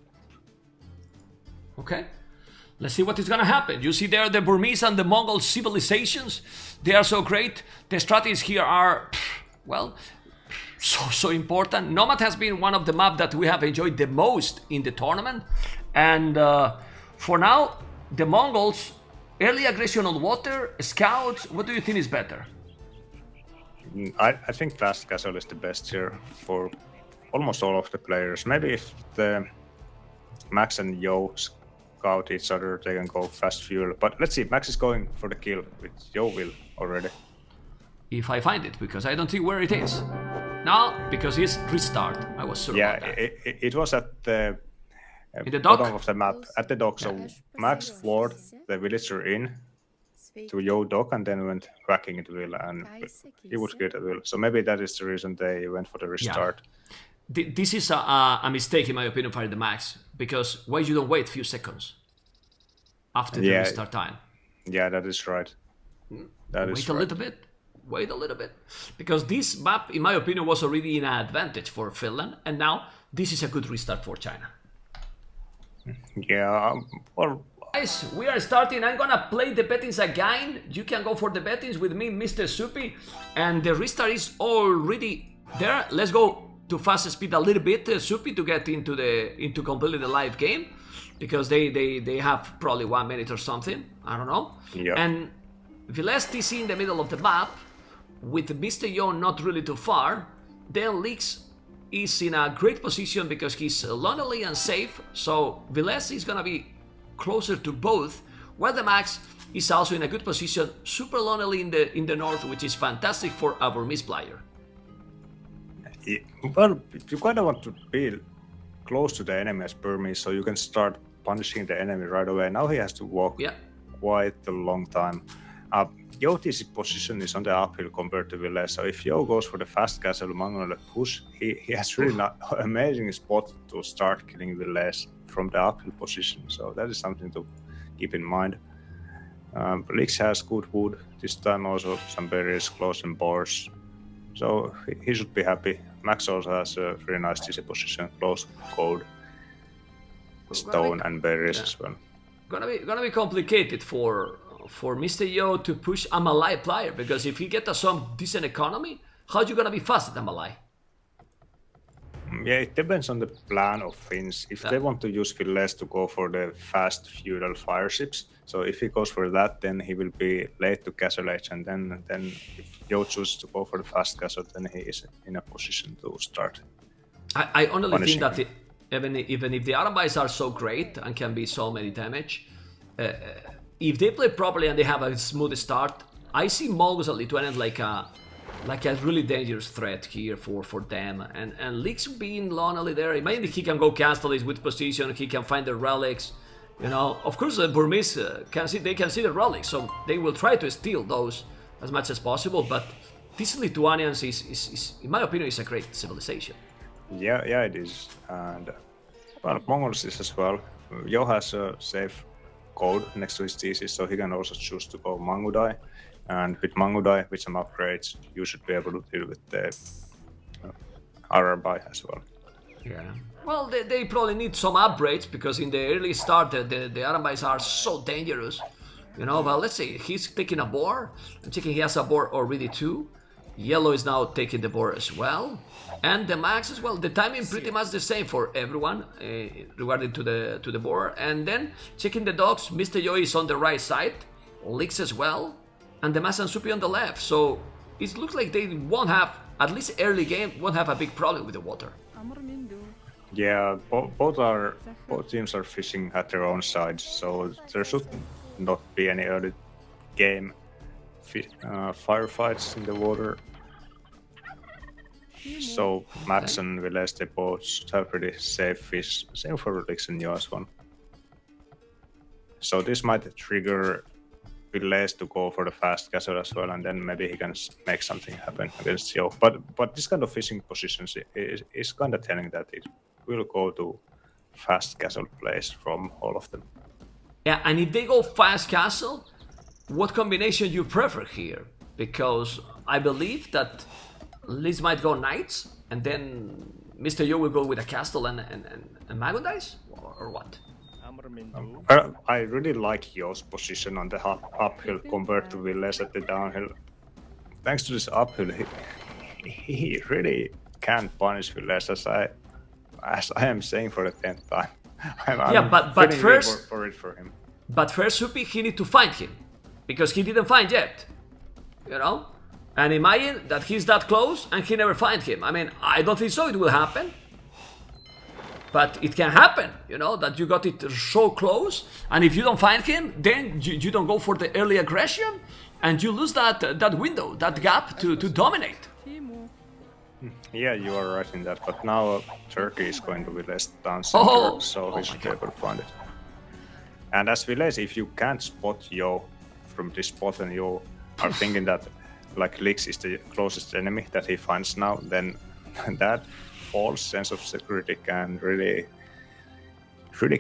Okay, let's see what is gonna happen. You see there the Burmese and the Mongol civilizations. They are so great. The strategies here are, well, so important. Nomad has been one of the maps that we have enjoyed the most in the tournament. And for now, the Mongols, early aggression on water, scouts, what do you think is better?
I think Fast Castle is the best here for almost all of the players. Maybe if the Max and Yo scout each other, they can go fast fuel. But let's see, Max is going for the kill, which Yo will already.
If I find it, because I don't see where it is. No, because it's restart. I was sure about that.
It was at the
In the dock?
bottom of the map, at the dock. So Max floored the villager in to Yo dock and then went cracking into Will, and he was good at Will. So maybe that is the reason they went for the restart.
Yeah. This is a mistake in my opinion for TheMax, because why you don't wait a few seconds after the restart time?
Yeah, that is right.
Wait a little bit. Wait a little bit. Because this map, in my opinion, was already an advantage for Finland, and now this is a good restart for China.
Yeah, well...
Guys, we are starting. I'm gonna play the bettings again. You can go for the bettings with me, Mr. Supi, and the restart is already there. Let's go to fast speed a little bit, Supi, to get into completely the live game, because they have probably 1 minute or something. I don't know.
Yeah.
And Villese TC in the middle of the map, with Mr. Yo not really too far. Then Lyx is in a great position because he's lonely and safe. So Villese is gonna be closer to both, while TheMax is also in a good position, super lonely in the north, which is fantastic for a Burmese player.
Yeah, well, you kind of want to be close to the enemy as Burmese, so you can start punishing the enemy right away. Now he has to walk quite a long time. Yo's position is on the uphill compared to Villese, so if Yo goes for the fast castle Mongol push, he has really not amazing spot to start killing Villese from the uphill position, so that is something to keep in mind. Lyx has good wood, this time also some berries, close and boars, so he should be happy. Max also has a really nice TC position, close code, stone and berries as well.
Gonna be complicated for Mr. Yo to push a Malay player, because if he gets some decent economy, how you gonna be fast at a Malay?
Yeah, it depends on the plan of Finns. If they want to use Villese to go for the fast feudal fire ships, so if he goes for that, then he will be late to castle age, and then if Yo chooses to go for the fast castle, then he is in a position to start.
I honestly think that even if the Arambais are so great and can be so many damage, if they play properly and they have a smooth start, I see Mongols and Lithuanians like a really dangerous threat here for them. And Lyx being lonely there, imagine he can go castle his with position, he can find the relics. You know, of course the Burmese can see the relics, so they will try to steal those as much as possible. But this Lithuanians is in my opinion, is a great civilization.
Yeah, it is, and well, Mongols is as well. Yo has a safe code next to his thesis, so he can also choose to go Mangudai, and with Mangudai, with some upgrades, you should be able to deal with the Arabai as well.
Yeah. Well, they probably need some upgrades, because in the early start, the Arambais are so dangerous, you know. But let's see, he's taking a boar. I'm checking he has a boar already too. Yellow is now taking the boar as well, and TheMax as well. The timing pretty much the same for everyone regarding to the boar. And then checking the dogs, Mr. Yo is on the right side, Lyx as well, and TheMax and Supi on the left. So it looks like they won't have at least early game, won't have a big problem with the water.
Yeah, both teams are fishing at their own sides, so there should not be any early game firefights in the water. So Max and Villese, they both should have pretty safe fish. Same for Lyx and Yo as well. So this might trigger Villese to go for the fast castle as well, and then maybe he can make something happen against Yo. But this kind of fishing positions is kind of telling that it will go to fast castle plays from all of them.
Yeah, and if they go fast castle, what combination you prefer here? Because I believe that Lyx might go knights, and then Mr. Yo will go with a castle and Mago dice, or what?
I really like Yo's position on the uphill compared to Villese at the downhill. Thanks to this uphill, he really can't punish Villese, as I am saying for the 10th time. I'm
but first
worried for him.
But first, Supi, he need to find him, because he didn't find yet, you know. And imagine that he's that close and he never find him. I mean, I don't think so. It will happen. But it can happen, you know, that you got it so close, and if you don't find him, then you don't go for the early aggression, and you lose that window, that gap to dominate.
Yeah, you are right in that, but now Turkey is going to be less down center, so he should be able to find it. And as Villese, if you can't spot Yo from this spot and you are thinking that like Lyx is the closest enemy that he finds now, then that false sense of security can really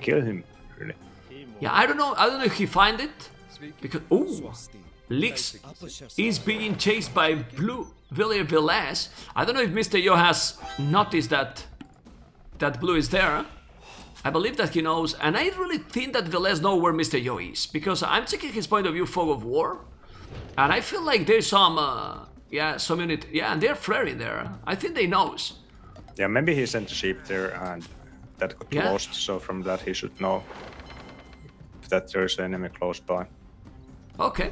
kill him, really.
Yeah, I don't know if he find it, because Lyx is being chased by Blue Villese. I don't know if Mr. Yo has noticed that Blue is there. I believe that he knows, and I really think that Villese knows where Mr. Yo is, because I'm checking his point of view, fog of war, and I feel like there's some unit, and they're flaring there. I think they knows.
Yeah, maybe he sent a sheep there and that got lost, so from that he should know that there's an enemy close by.
Okay.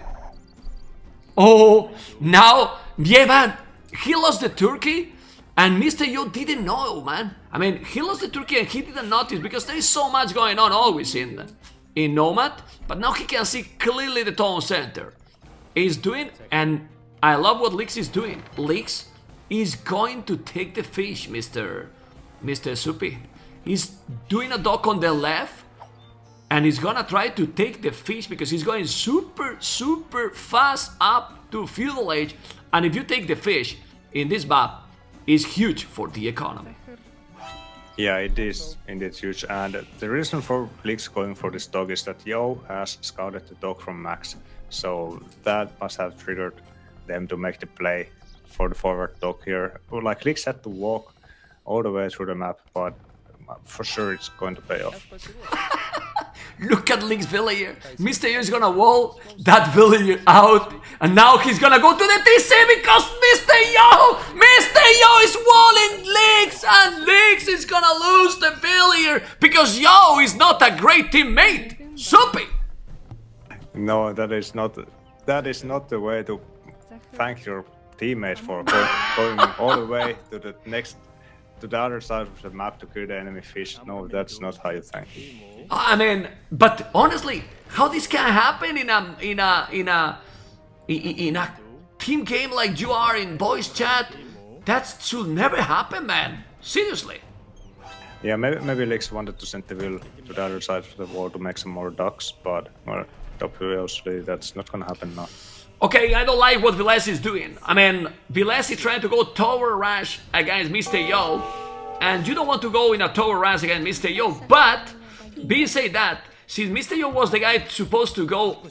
Oh, now, yeah, man, he lost the turkey, and Mr. Yo didn't know, man. I mean, he lost the turkey and he didn't notice, because there is so much going on always in Nomad, but now he can see clearly the town center. He's doing, and I love what Lyx is doing. Lyx is going to take the fish, Mr. Supi. He's doing a dock on the left, and he's gonna try to take the fish because he's going super, super fast up to feudal age. And if you take the fish in this map, it's huge for the economy.
Yeah, it is indeed huge. And the reason for Lyx going for this dock is that Yo has scouted the dock from Max. So that must have triggered them to make the play for the forward dock here. Like Lyx had to walk all the way through the map, but for sure it's going to pay off.
Look at Lyx villager. Mr. Yo is gonna wall that villager out, and now he's gonna go to the TC because Mr. Yo is walling Lyx, and Lyx is gonna lose the villager because Yo is not a great teammate. Supi.
No, that is not the way to thank your teammates for going all the way to the other side of the map to kill the enemy fish. No, that's not how you thank.
I mean, but honestly, how this can happen in a team game like you are in voice chat? That should never happen, man. Seriously.
Yeah, maybe Lyx wanted to send the Will to the other side of the wall to make some more ducks, but well, obviously that's not gonna happen now.
Okay, I don't like what Villese is doing. I mean, Villese is trying to go tower rush against Mr. Yo, and you don't want to go in a tower rush against Mr. Yo, but being said that, since Mr. Yo was the guy supposed to go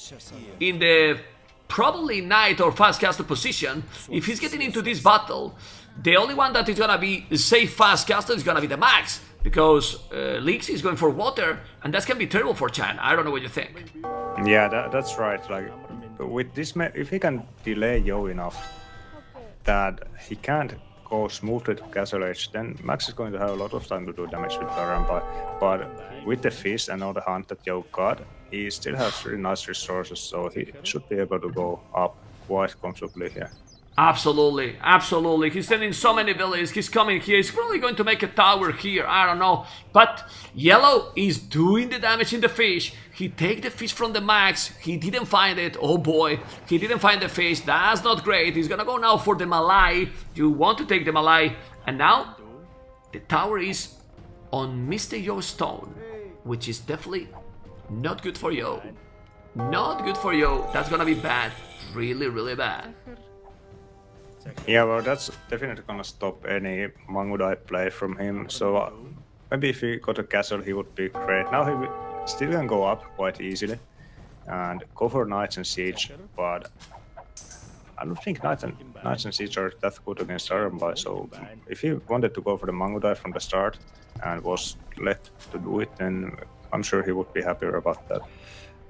in the probably knight or fast caster position, if he's getting into this battle, the only one that is gonna be safe fast caster is gonna be TheMax, because Lyx is going for water, and that can be terrible for China. I don't know what you think.
Yeah, that's right. Like with this, if he can delay Yo enough that he can't go smoothly to Castle Age, then Max is going to have a lot of time to do damage with Varampa. But with the fish and all the hunt that Yo got, he still has really nice resources, so he should be able to go up quite comfortably here.
Absolutely, absolutely. He's sending so many villages. He's coming here. He's probably going to make a tower here. I don't know. But Yellow is doing the damage in the fish. He take the fish from the max. He didn't find it. Oh boy. He didn't find the fish. That's not great. He's gonna go now for the Malai. You want to take the Malai. And now the tower is on Mr. Yo Stone, which is definitely not good for Yo. Not good for Yo. That's gonna be bad. Really, really bad.
Yeah, well, that's definitely gonna stop any Mangudai play from him. So maybe if he got a castle, he would be great. Now he still can go up quite easily and go for Knights and Siege, but I don't think Knights and Siege are that good against Arambai. So if he wanted to go for the Mangudai from the start and was let to do it, then I'm sure he would be happier about that.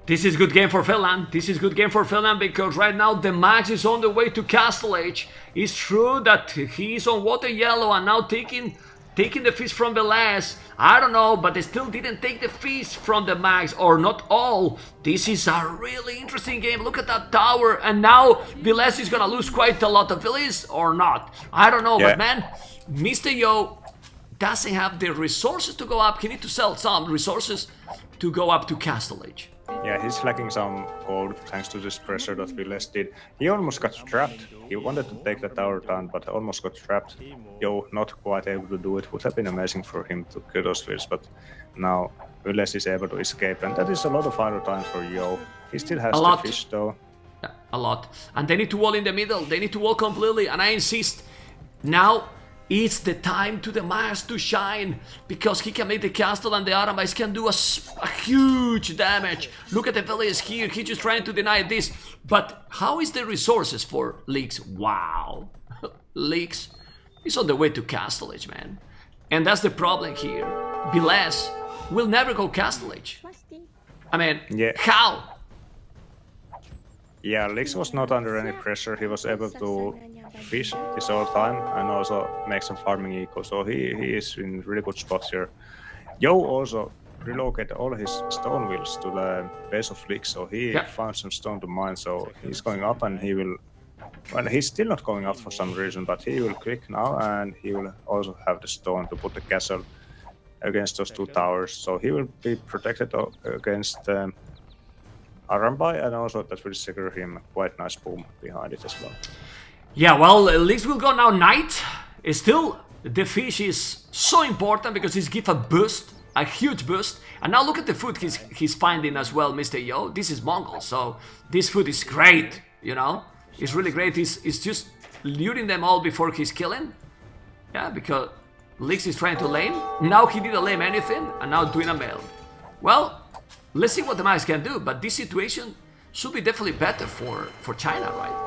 This is good game for Finland. This is good game for Finland because right now TheMax is on the way to Castle Age. It's true that he's on Water Yellow and now taking the fish from Villese. I don't know, but they still didn't take the fish from TheMax, or not all. This is a really interesting game. Look at that tower, and now Villese is gonna lose quite a lot of villages or not. I don't know, but man, Mr. Yo doesn't have the resources to go up. He needs to sell some resources to go up to Castle Age.
Yeah, he's lacking some gold thanks to this pressure that Villese did. He almost got trapped. He wanted to take the tower down, but almost got trapped. Yo, not quite able to do it. Would have been amazing for him to kill those fish, but now Villese is able to escape, and that is a lot of idle time for Yo. He still has the fish though.
Yeah, a lot. And they need to wall in the middle. They need to wall completely, and I insist. Now it's the time to TheMax to shine, because he can make the castle and the Arambais can do a huge damage. Look at the village here, he's just trying to deny this. But how is the resources for Lyx? Wow. Lyx is on the way to Castle Age, man. And that's the problem here. Villese will never go Castle Age. I mean, how?
Yeah, Lyx was not under any pressure. He was able to fish this whole time and also make some farming eco. So he is in really good spots here. Yo also relocated all his stone wheels to the base of Lyx, so he found some stone to mine. So he's going up, and he will. Well, he's still not going up for some reason, but he will click now, and he will also have the stone to put the castle against those two towers. So he will be protected against Arambai, and also that will secure him a quite nice boom behind it as well.
Yeah, well, Lyx will go now Knight. Still, the fish is so important because it gives a boost, a huge boost. And now look at the food he's finding as well, Mr. Yo. This is Mongol, so this food is great, you know? It's really great. He's just luring them all before he's killing. Yeah, because Lyx is trying to lane. Now he didn't lane anything, and now doing a mail. Well, let's see what TheMax can do, but this situation should be definitely better for China, right?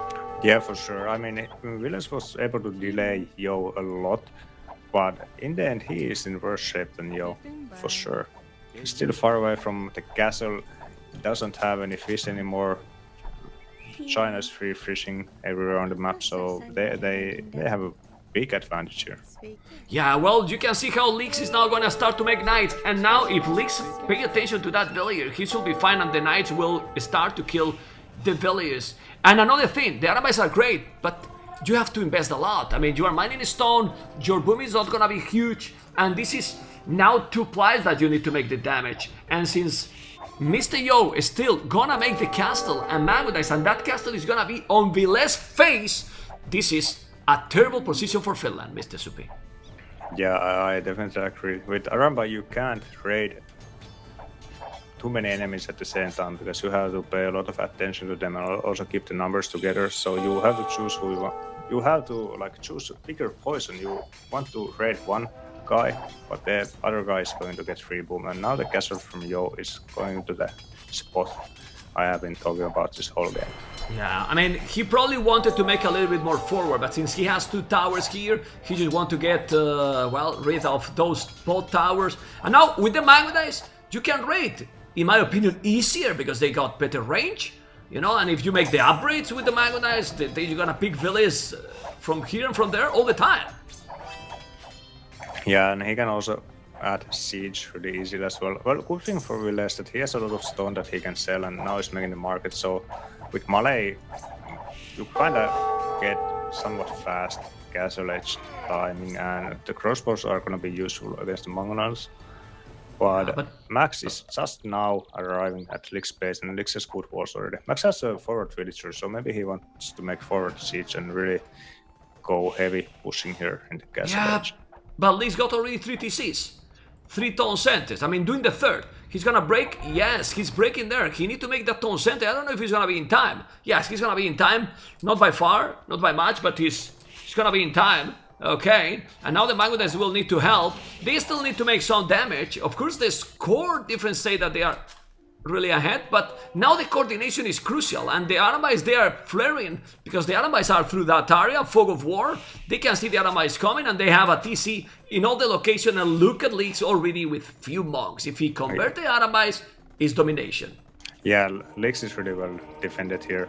Yeah, for sure. I mean, Villese was able to delay Yo a lot, but in the end he is in worse shape than Yo, for sure. He's still far away from the castle, doesn't have any fish anymore. China's free fishing everywhere on the map, so they have a big advantage here.
Yeah, well, you can see how Lyx is now gonna start to make knights, and now if Lyx pay attention to that villager, he should be fine, and the knights will start to kill the villagers. And another thing, the Arambais are great, but you have to invest a lot. I mean, you are mining stone, your boom is not gonna be huge, and this is now 2 plies that you need to make the damage. And since Mr. Yo is still gonna make the castle and Mangudais, and that castle is gonna be on Villese face, this is a terrible position for Finland, Mr. Supi.
Yeah, I definitely agree. With Arambai, you can't raid too many enemies at the same time, because you have to pay a lot of attention to them and also keep the numbers together. So you have to choose who you want. You have to choose a bigger poison. You want to raid one guy, but the other guy is going to get free boom. And now the castle from Yo is going to the spot I have been talking about this whole game.
Yeah, I mean, he probably wanted to make a little bit more forward, but since he has 2 towers here, he just want to get, rid of those both towers. And now, with the Mangudais, you can raid, in my opinion, easier, because they got better range, you know, and if you make the upgrades with the Mangudais, you're gonna pick villages from here and from there all the time.
Yeah, and he can also add siege really easy as well. Well, good thing for Villese that he has a lot of stone that he can sell, and now he's making the market. So with Malay, you kind of get somewhat fast castle edge timing, and the crossbows are gonna be useful against the Mongolians. But Max is just now arriving at Lyx base, and Lyx has good walls already. Max has a forward villager, so maybe he wants to make forward siege and really go heavy pushing here in the castle edge.
But Lyx got already 3 TCs. 3 town centers. I mean, doing the third. He's gonna break. Yes, he's breaking there. He need to make that town center. I don't know if he's gonna be in time. Yes, he's gonna be in time. Not by far, not by much, but he's gonna be in time. Okay, and now the Magudais will need to help. They still need to make some damage. Of course, the score difference say that they are really ahead, but now the coordination is crucial, and the Arambais, they are flaring because the Arambais are through that area, fog of war. They can see the Arambais coming, and they have a TC in all the location, and look at Lyx already with few monks. If he convert the Arambais, it's domination.
Yeah, Lyx is really well defended here.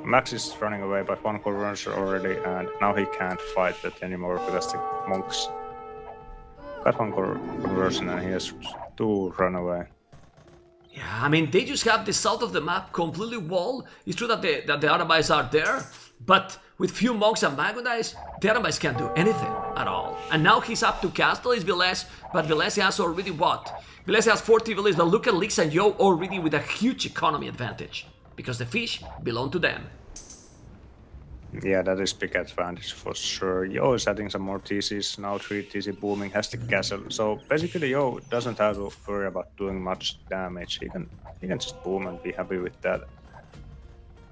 Max is running away, but one Conquerors already, and now he can't fight that anymore because the monks got one conversion and he has to run away.
Yeah, I mean, they just have the south of the map completely walled. It's true that the Arambais are there, but with few monks and Magudais, the Arambais can't do anything at all. And now he's up to castle, is Villese, but Villese has already what? Villese has 40 villages, but look at Lyx and Yo already with a huge economy advantage. Because the fish belong to them.
Yeah, that is big advantage for sure. Yo is adding some more TCs, now 3 TC booming, has the castle. So basically Yo doesn't have to worry about doing much damage. He can just boom and be happy with that.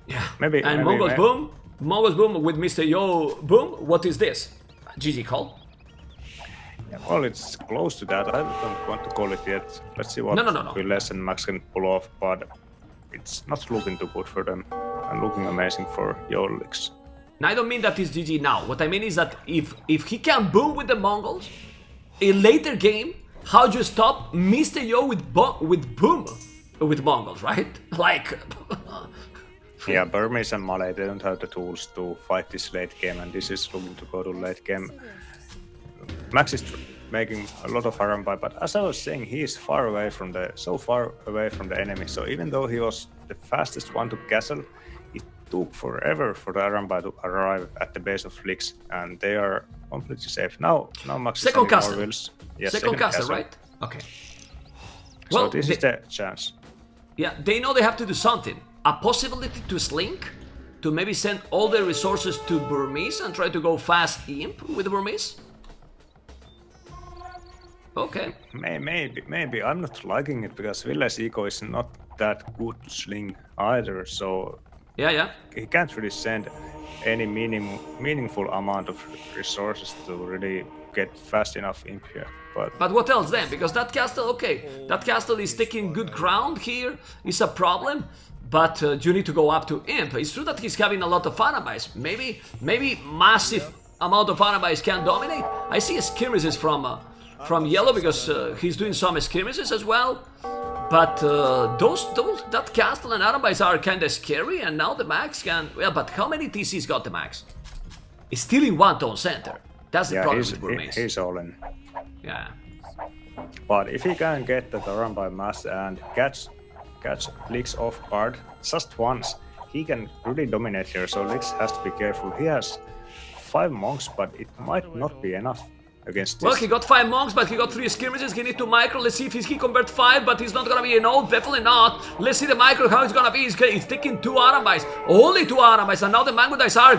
Yeah,
maybe.
Mongols boom. Mongols boom with Mr. Yo boom. What is this? GG call?
Yeah, well, it's close to that. I don't want to call it yet. Let's see what Villese and Max can pull off, but it's not looking too good for them and looking amazing for Yo Lyx.
Now, I don't mean that it's GG now. What I mean is that if he can boom with the Mongols, in later game, how do you stop Mr. Yo with boom with Mongols, right? Like...
yeah, Burmese and Malay, they don't have the tools to fight this late game, and this is looking to go to late game. Max is making a lot of Arambai, but as I was saying, he is so far away from the enemy. So even though he was the fastest one to castle, it took forever for the Arambai to arrive at the base of Lyx, and they are completely safe. Now Max is
second castle.
Yes,
second castle, right? Okay.
So well, this is the chance.
Yeah, they know they have to do something. A possibility to slink, to maybe send all their resources to Burmese and try to go fast imp with Burmese. Okay.
Maybe. I'm not liking it because Villese Eco is not that good to sling either, so...
Yeah.
He can't really send any meaningful amount of resources to really get fast enough imp here.
But what else then? Because that castle, okay, that castle is taking good ground here, is a problem, but you need to go up to imp. It's true that he's having a lot of Arambais. Maybe massive amount of Arambais can dominate. I see skirmishes from Yellow because he's doing some skirmishes as well. But that castle and Arambais are kind of scary, and now the Max can... Well, but how many TCs got the Max? It's still in one town center. That's the problem with Burmese.
He's all in.
Yeah.
But if he can get the Arambai mass and catch Lyx off guard just once, he can really dominate here, so Lyx has to be careful. He has 5 monks, but it might not be enough against this.
Well, he got 5 monks, but he got 3 skirmishes. He need to micro. Let's see if he convert 5, but he's not gonna be an old. Definitely not. Let's see the micro, how it's gonna be. He's taking 2 Arambais. Only 2 Arambais, and now the Magudais are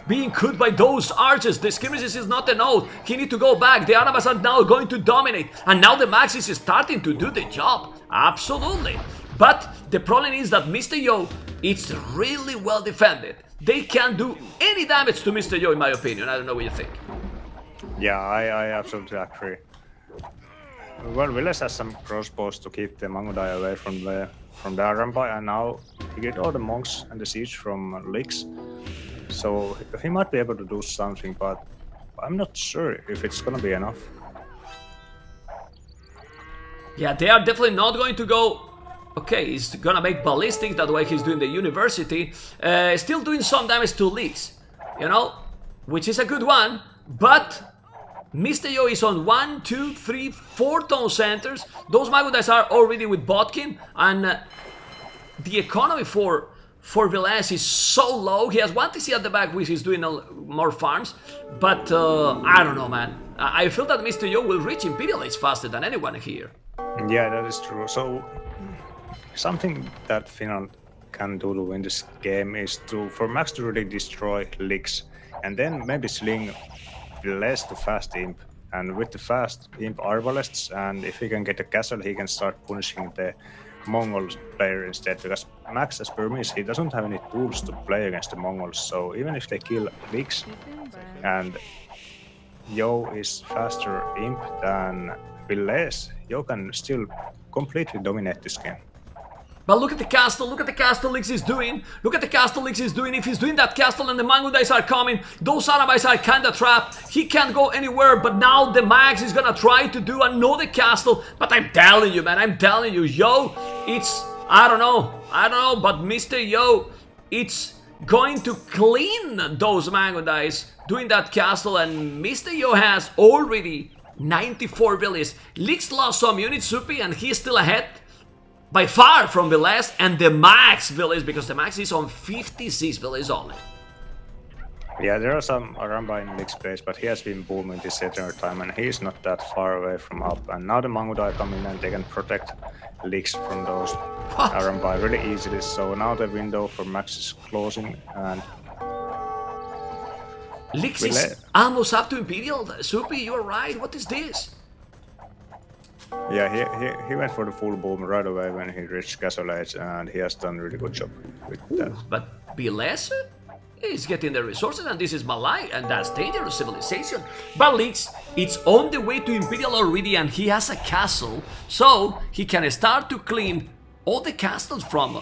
being cut by those archers. The skirmishes is not an old. He need to go back. The Arambais are now going to dominate. And now the Max is starting to do the job. Absolutely. But the problem is that Mr. Yo, it's really well defended. They can't do any damage to Mr. Yo, in my opinion. I don't know what you think.
Yeah, I absolutely agree. Well, Villese has some crossbows to keep the Mangudai away from the Arambai, and now he get all the monks and the siege from Lyx. So he might be able to do something, but I'm not sure if it's gonna be enough.
Yeah, they are definitely not going to go... Okay, he's gonna make ballistic, that way he's doing the university. Still doing some damage to Lyx, you know, which is a good one, but Mr. Yo is on 1, 2, 3, 4 town centers. Those Magudais are already with Botkin, and the economy for for Villese is so low. He has one TC at the back, which is doing more farms. But I don't know, man. I feel that Mr. Yo will reach Imperial Age faster than anyone here.
Yeah, that is true. So something that Finland can do to win this game is for Max to really destroy Lyx, and then maybe sling Villese to fast imp. And with the fast imp arbalists, and if he can get a castle, he can start punishing the Mongol player instead, because Max as Burmese, he doesn't have any tools to play against the Mongols, so even if they kill Lyx and Yo is faster imp than Villese, Yo can still completely dominate this game.
But look at the castle Lyx is doing. Look at the castle Lyx is doing. If he's doing that castle and the Mango dice are coming, those Arabais are kinda trapped. He can't go anywhere, but now the Max is gonna try to do another castle. But I'm telling you, man, I'm telling you, Yo, it's, I don't know, but Mr. Yo, it's going to clean those Mango dice doing that castle, and Mr. Yo has already 94 villages. Lyx lost some units, Supi, and he's still ahead by far from Villese and the Max village, because the Max is on 56 villages only.
Yeah, there are some Aramba in Lyx base, but he has been booming this entire time, and he's not that far away from up. And now the Mangudai come in and they can protect Lyx from those Aramba really easily. So now the window for Max is closing, and
Lyx is almost up to Imperial. Supi, you're right. What is this?
Yeah, he went for the full boom right away when he reached Castle Age, and he has done a really good job with that.
But Villese is getting the resources, and this is Malay, and that's dangerous civilization. But Lyx, it's on the way to Imperial already, and he has a castle, so he can start to clean all the castles from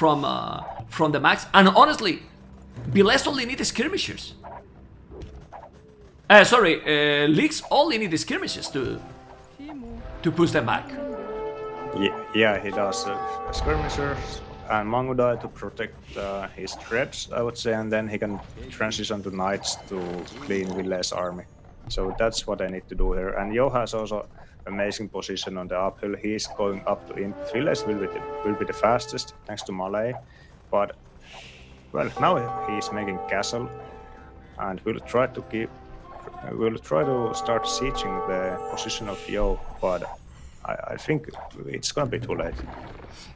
the Max. And honestly, Villese only needs skirmishers. Lyx only needs skirmishes to push them back.
Yeah, he does skirmishers and Mangudai to protect his threats, I would say, and then he can transition to knights to clean Villese army. So that's what I need to do here. And Yo has also amazing position on the uphill. He's going up to imp. Villese will be the fastest thanks to Malay, but well, now he's making castle, and we'll try to start sieging the position of Yo, but I think it's gonna be too late.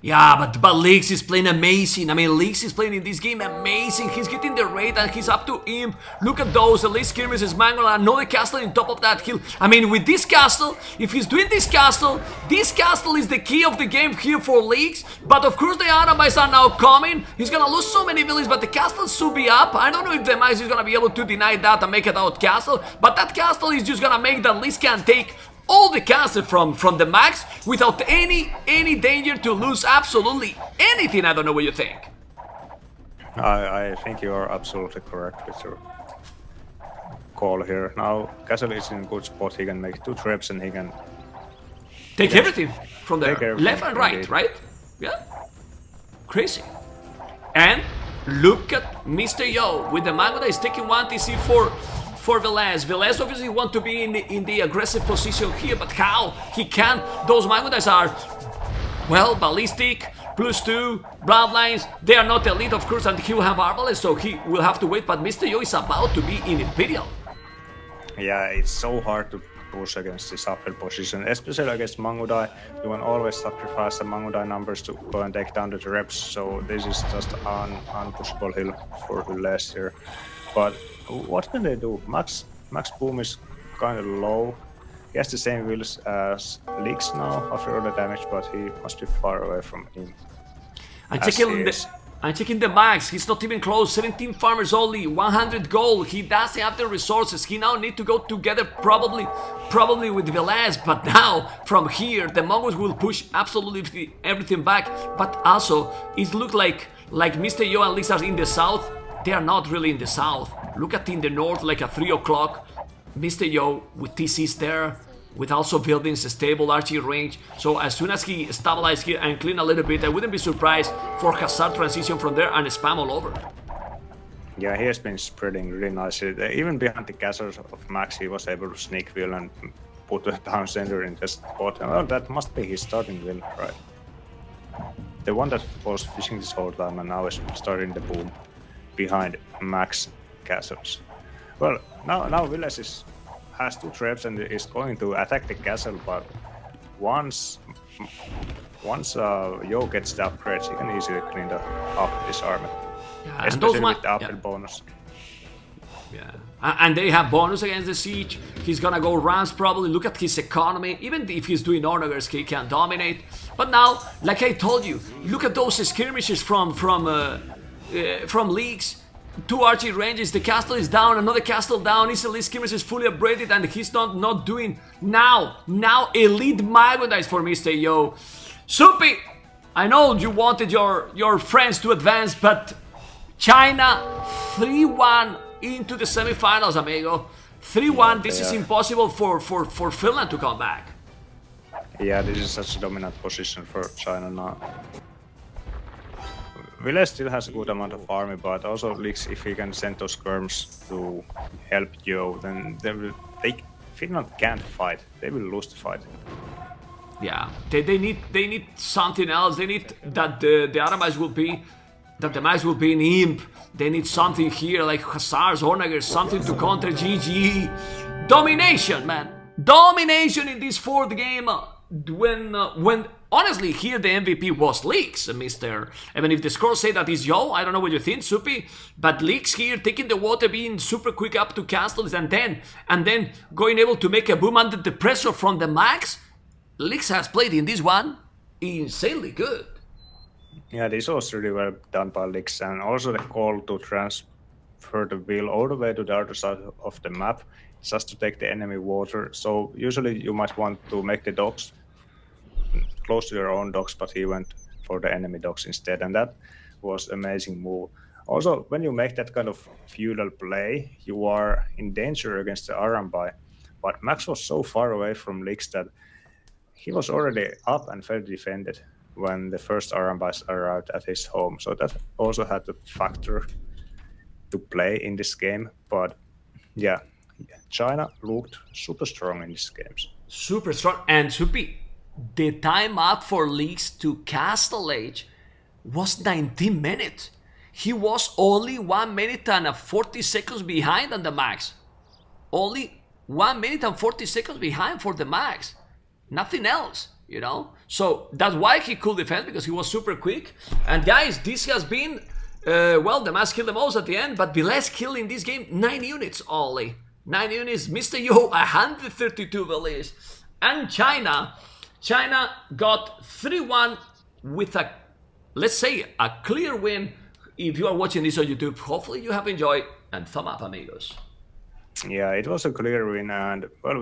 Yeah, but Lyx is playing amazing. I mean, Lyx is playing in this game amazing. He's getting the raid and he's up to imp. Look at those, the Lyx skirmishes, Mangle, another castle on top of that hill. I mean, with this castle, if he's doing this castle is the key of the game here for Lyx. But of course the Arabais are now coming. He's gonna lose so many villages, but the castle should be up. I don't know if the Max is gonna be able to deny that and make it out castle, but that castle is just gonna make that Lyx can take all the castle from the Max without any danger to lose absolutely anything. I don't know what you think.
I think you are absolutely correct with your call here. Now Castle is in a good spot. He can make 2 trips and he can
take everything from there, left and right,
indeed.
right? Yeah, crazy. And look at Mr. Yo with the Mango that is taking 1 TC for Villese. Villese obviously want to be in the aggressive position here, but how? He can't. Those Mangodas are, well, ballistic, +2, bloodlines. They are not elite, of course, and he will have Arbalest, so he will have to wait, but Mr. Yo is about to be in Imperial.
Yeah, it's so hard to push against this uphill position, especially against Mangudai. You can always sacrifice the Mangudai numbers to go and take down the reps, so this is just an unpushable hill for Villese here. But what can they do? Max boom is kind of low. He has the same wheels as Lyx now after all the damage, but he must be far away from him.
I'm checking the Max. He's not even close. 17 farmers only, 100 gold. He doesn't have the resources. He now need to go together probably with Villese. But now from here the Mongols will push absolutely everything back. But also it looks like Mr. Yo and Lyx are in the south. They are not really in the south. Look at in the north, like at 3 o'clock. Mr. Yo with TCs there, with also buildings, a stable archery range. So as soon as he stabilizes here and clean a little bit, I wouldn't be surprised for Hazard transition from there and spam all over.
Yeah, he has been spreading really nicely. Even behind the castles of Max, he was able to sneak wheel and put a town center in the spot. Well, that must be his starting wheel, right? the one that was fishing this whole time and now is starting the boom behind Max castles. Well, now Villese has 2 traps and is going to attack the castle, but once Yo gets the upgrades, he can easily clean up this army.
Yeah,
especially with the upgrade bonus.
Yeah, and they have bonus against the siege. He's gonna go Rams probably. Look at his economy. Even if he's doing Ornagers, he can dominate. But now, like I told you, look at those skirmishes from leagues. 2 archery ranges. The castle is down. Another castle down. His elite skirmish is fully upgraded, and he's not doing now elite Magondice for Mr. Yo. Supi, I know you wanted your friends to advance, but China 3-1 into the semifinals, amigo. 3-1. This is impossible for Finland to come back.
Yeah, this is such a dominant position for China now. Villese still has a good amount of army, but also Lyx, if he can send those skirms to help Yo, then Finland can't fight. They will lose the fight.
Yeah, they need something else. They need that the other match will be that the match will be in Imp. They need something here like Hussars, Ornagers, something to counter GG. Domination, man. Domination in this 4th game. When honestly here the MVP was Lyx, Mr. Even if the scores say that is Yo, I don't know what you think, Supi, but Lyx here taking the water, being super quick up to castles, and then going able to make a boom under the pressure from the Max. Lyx has played in this one insanely good.
Yeah, this was really well done by Lyx, and also the call to transfer the wheel all the way to the other side of the map just to take the enemy water. So usually you might want to make the docks close to your own docks, but he went for the enemy docks instead, and that was an amazing move. Also, when you make that kind of feudal play, you are in danger against the Arambai, but Max was so far away from Lyx that he was already up and well defended when the first Arambais arrived at his home, so that also had a factor to play in this game. But yeah, China looked super strong in these games.
Super strong. And Supi, the time up for Lyx to Castle Age was 19 minutes. He was only 1 minute and 40 seconds behind on the Max. Only 1 minute and 40 seconds behind for the Max. Nothing else, you know? So that's why he could defend, because he was super quick. And guys, this has been, the Max killed the most at the end, but Villese killed in this game 9 units only. 9 units, Mr. Yo, 132 Villese. And China got 3-1 with a, let's say, a clear win. If you are watching this on YouTube, hopefully you have enjoyed, and thumb up, amigos.
Yeah, it was a clear win, and well,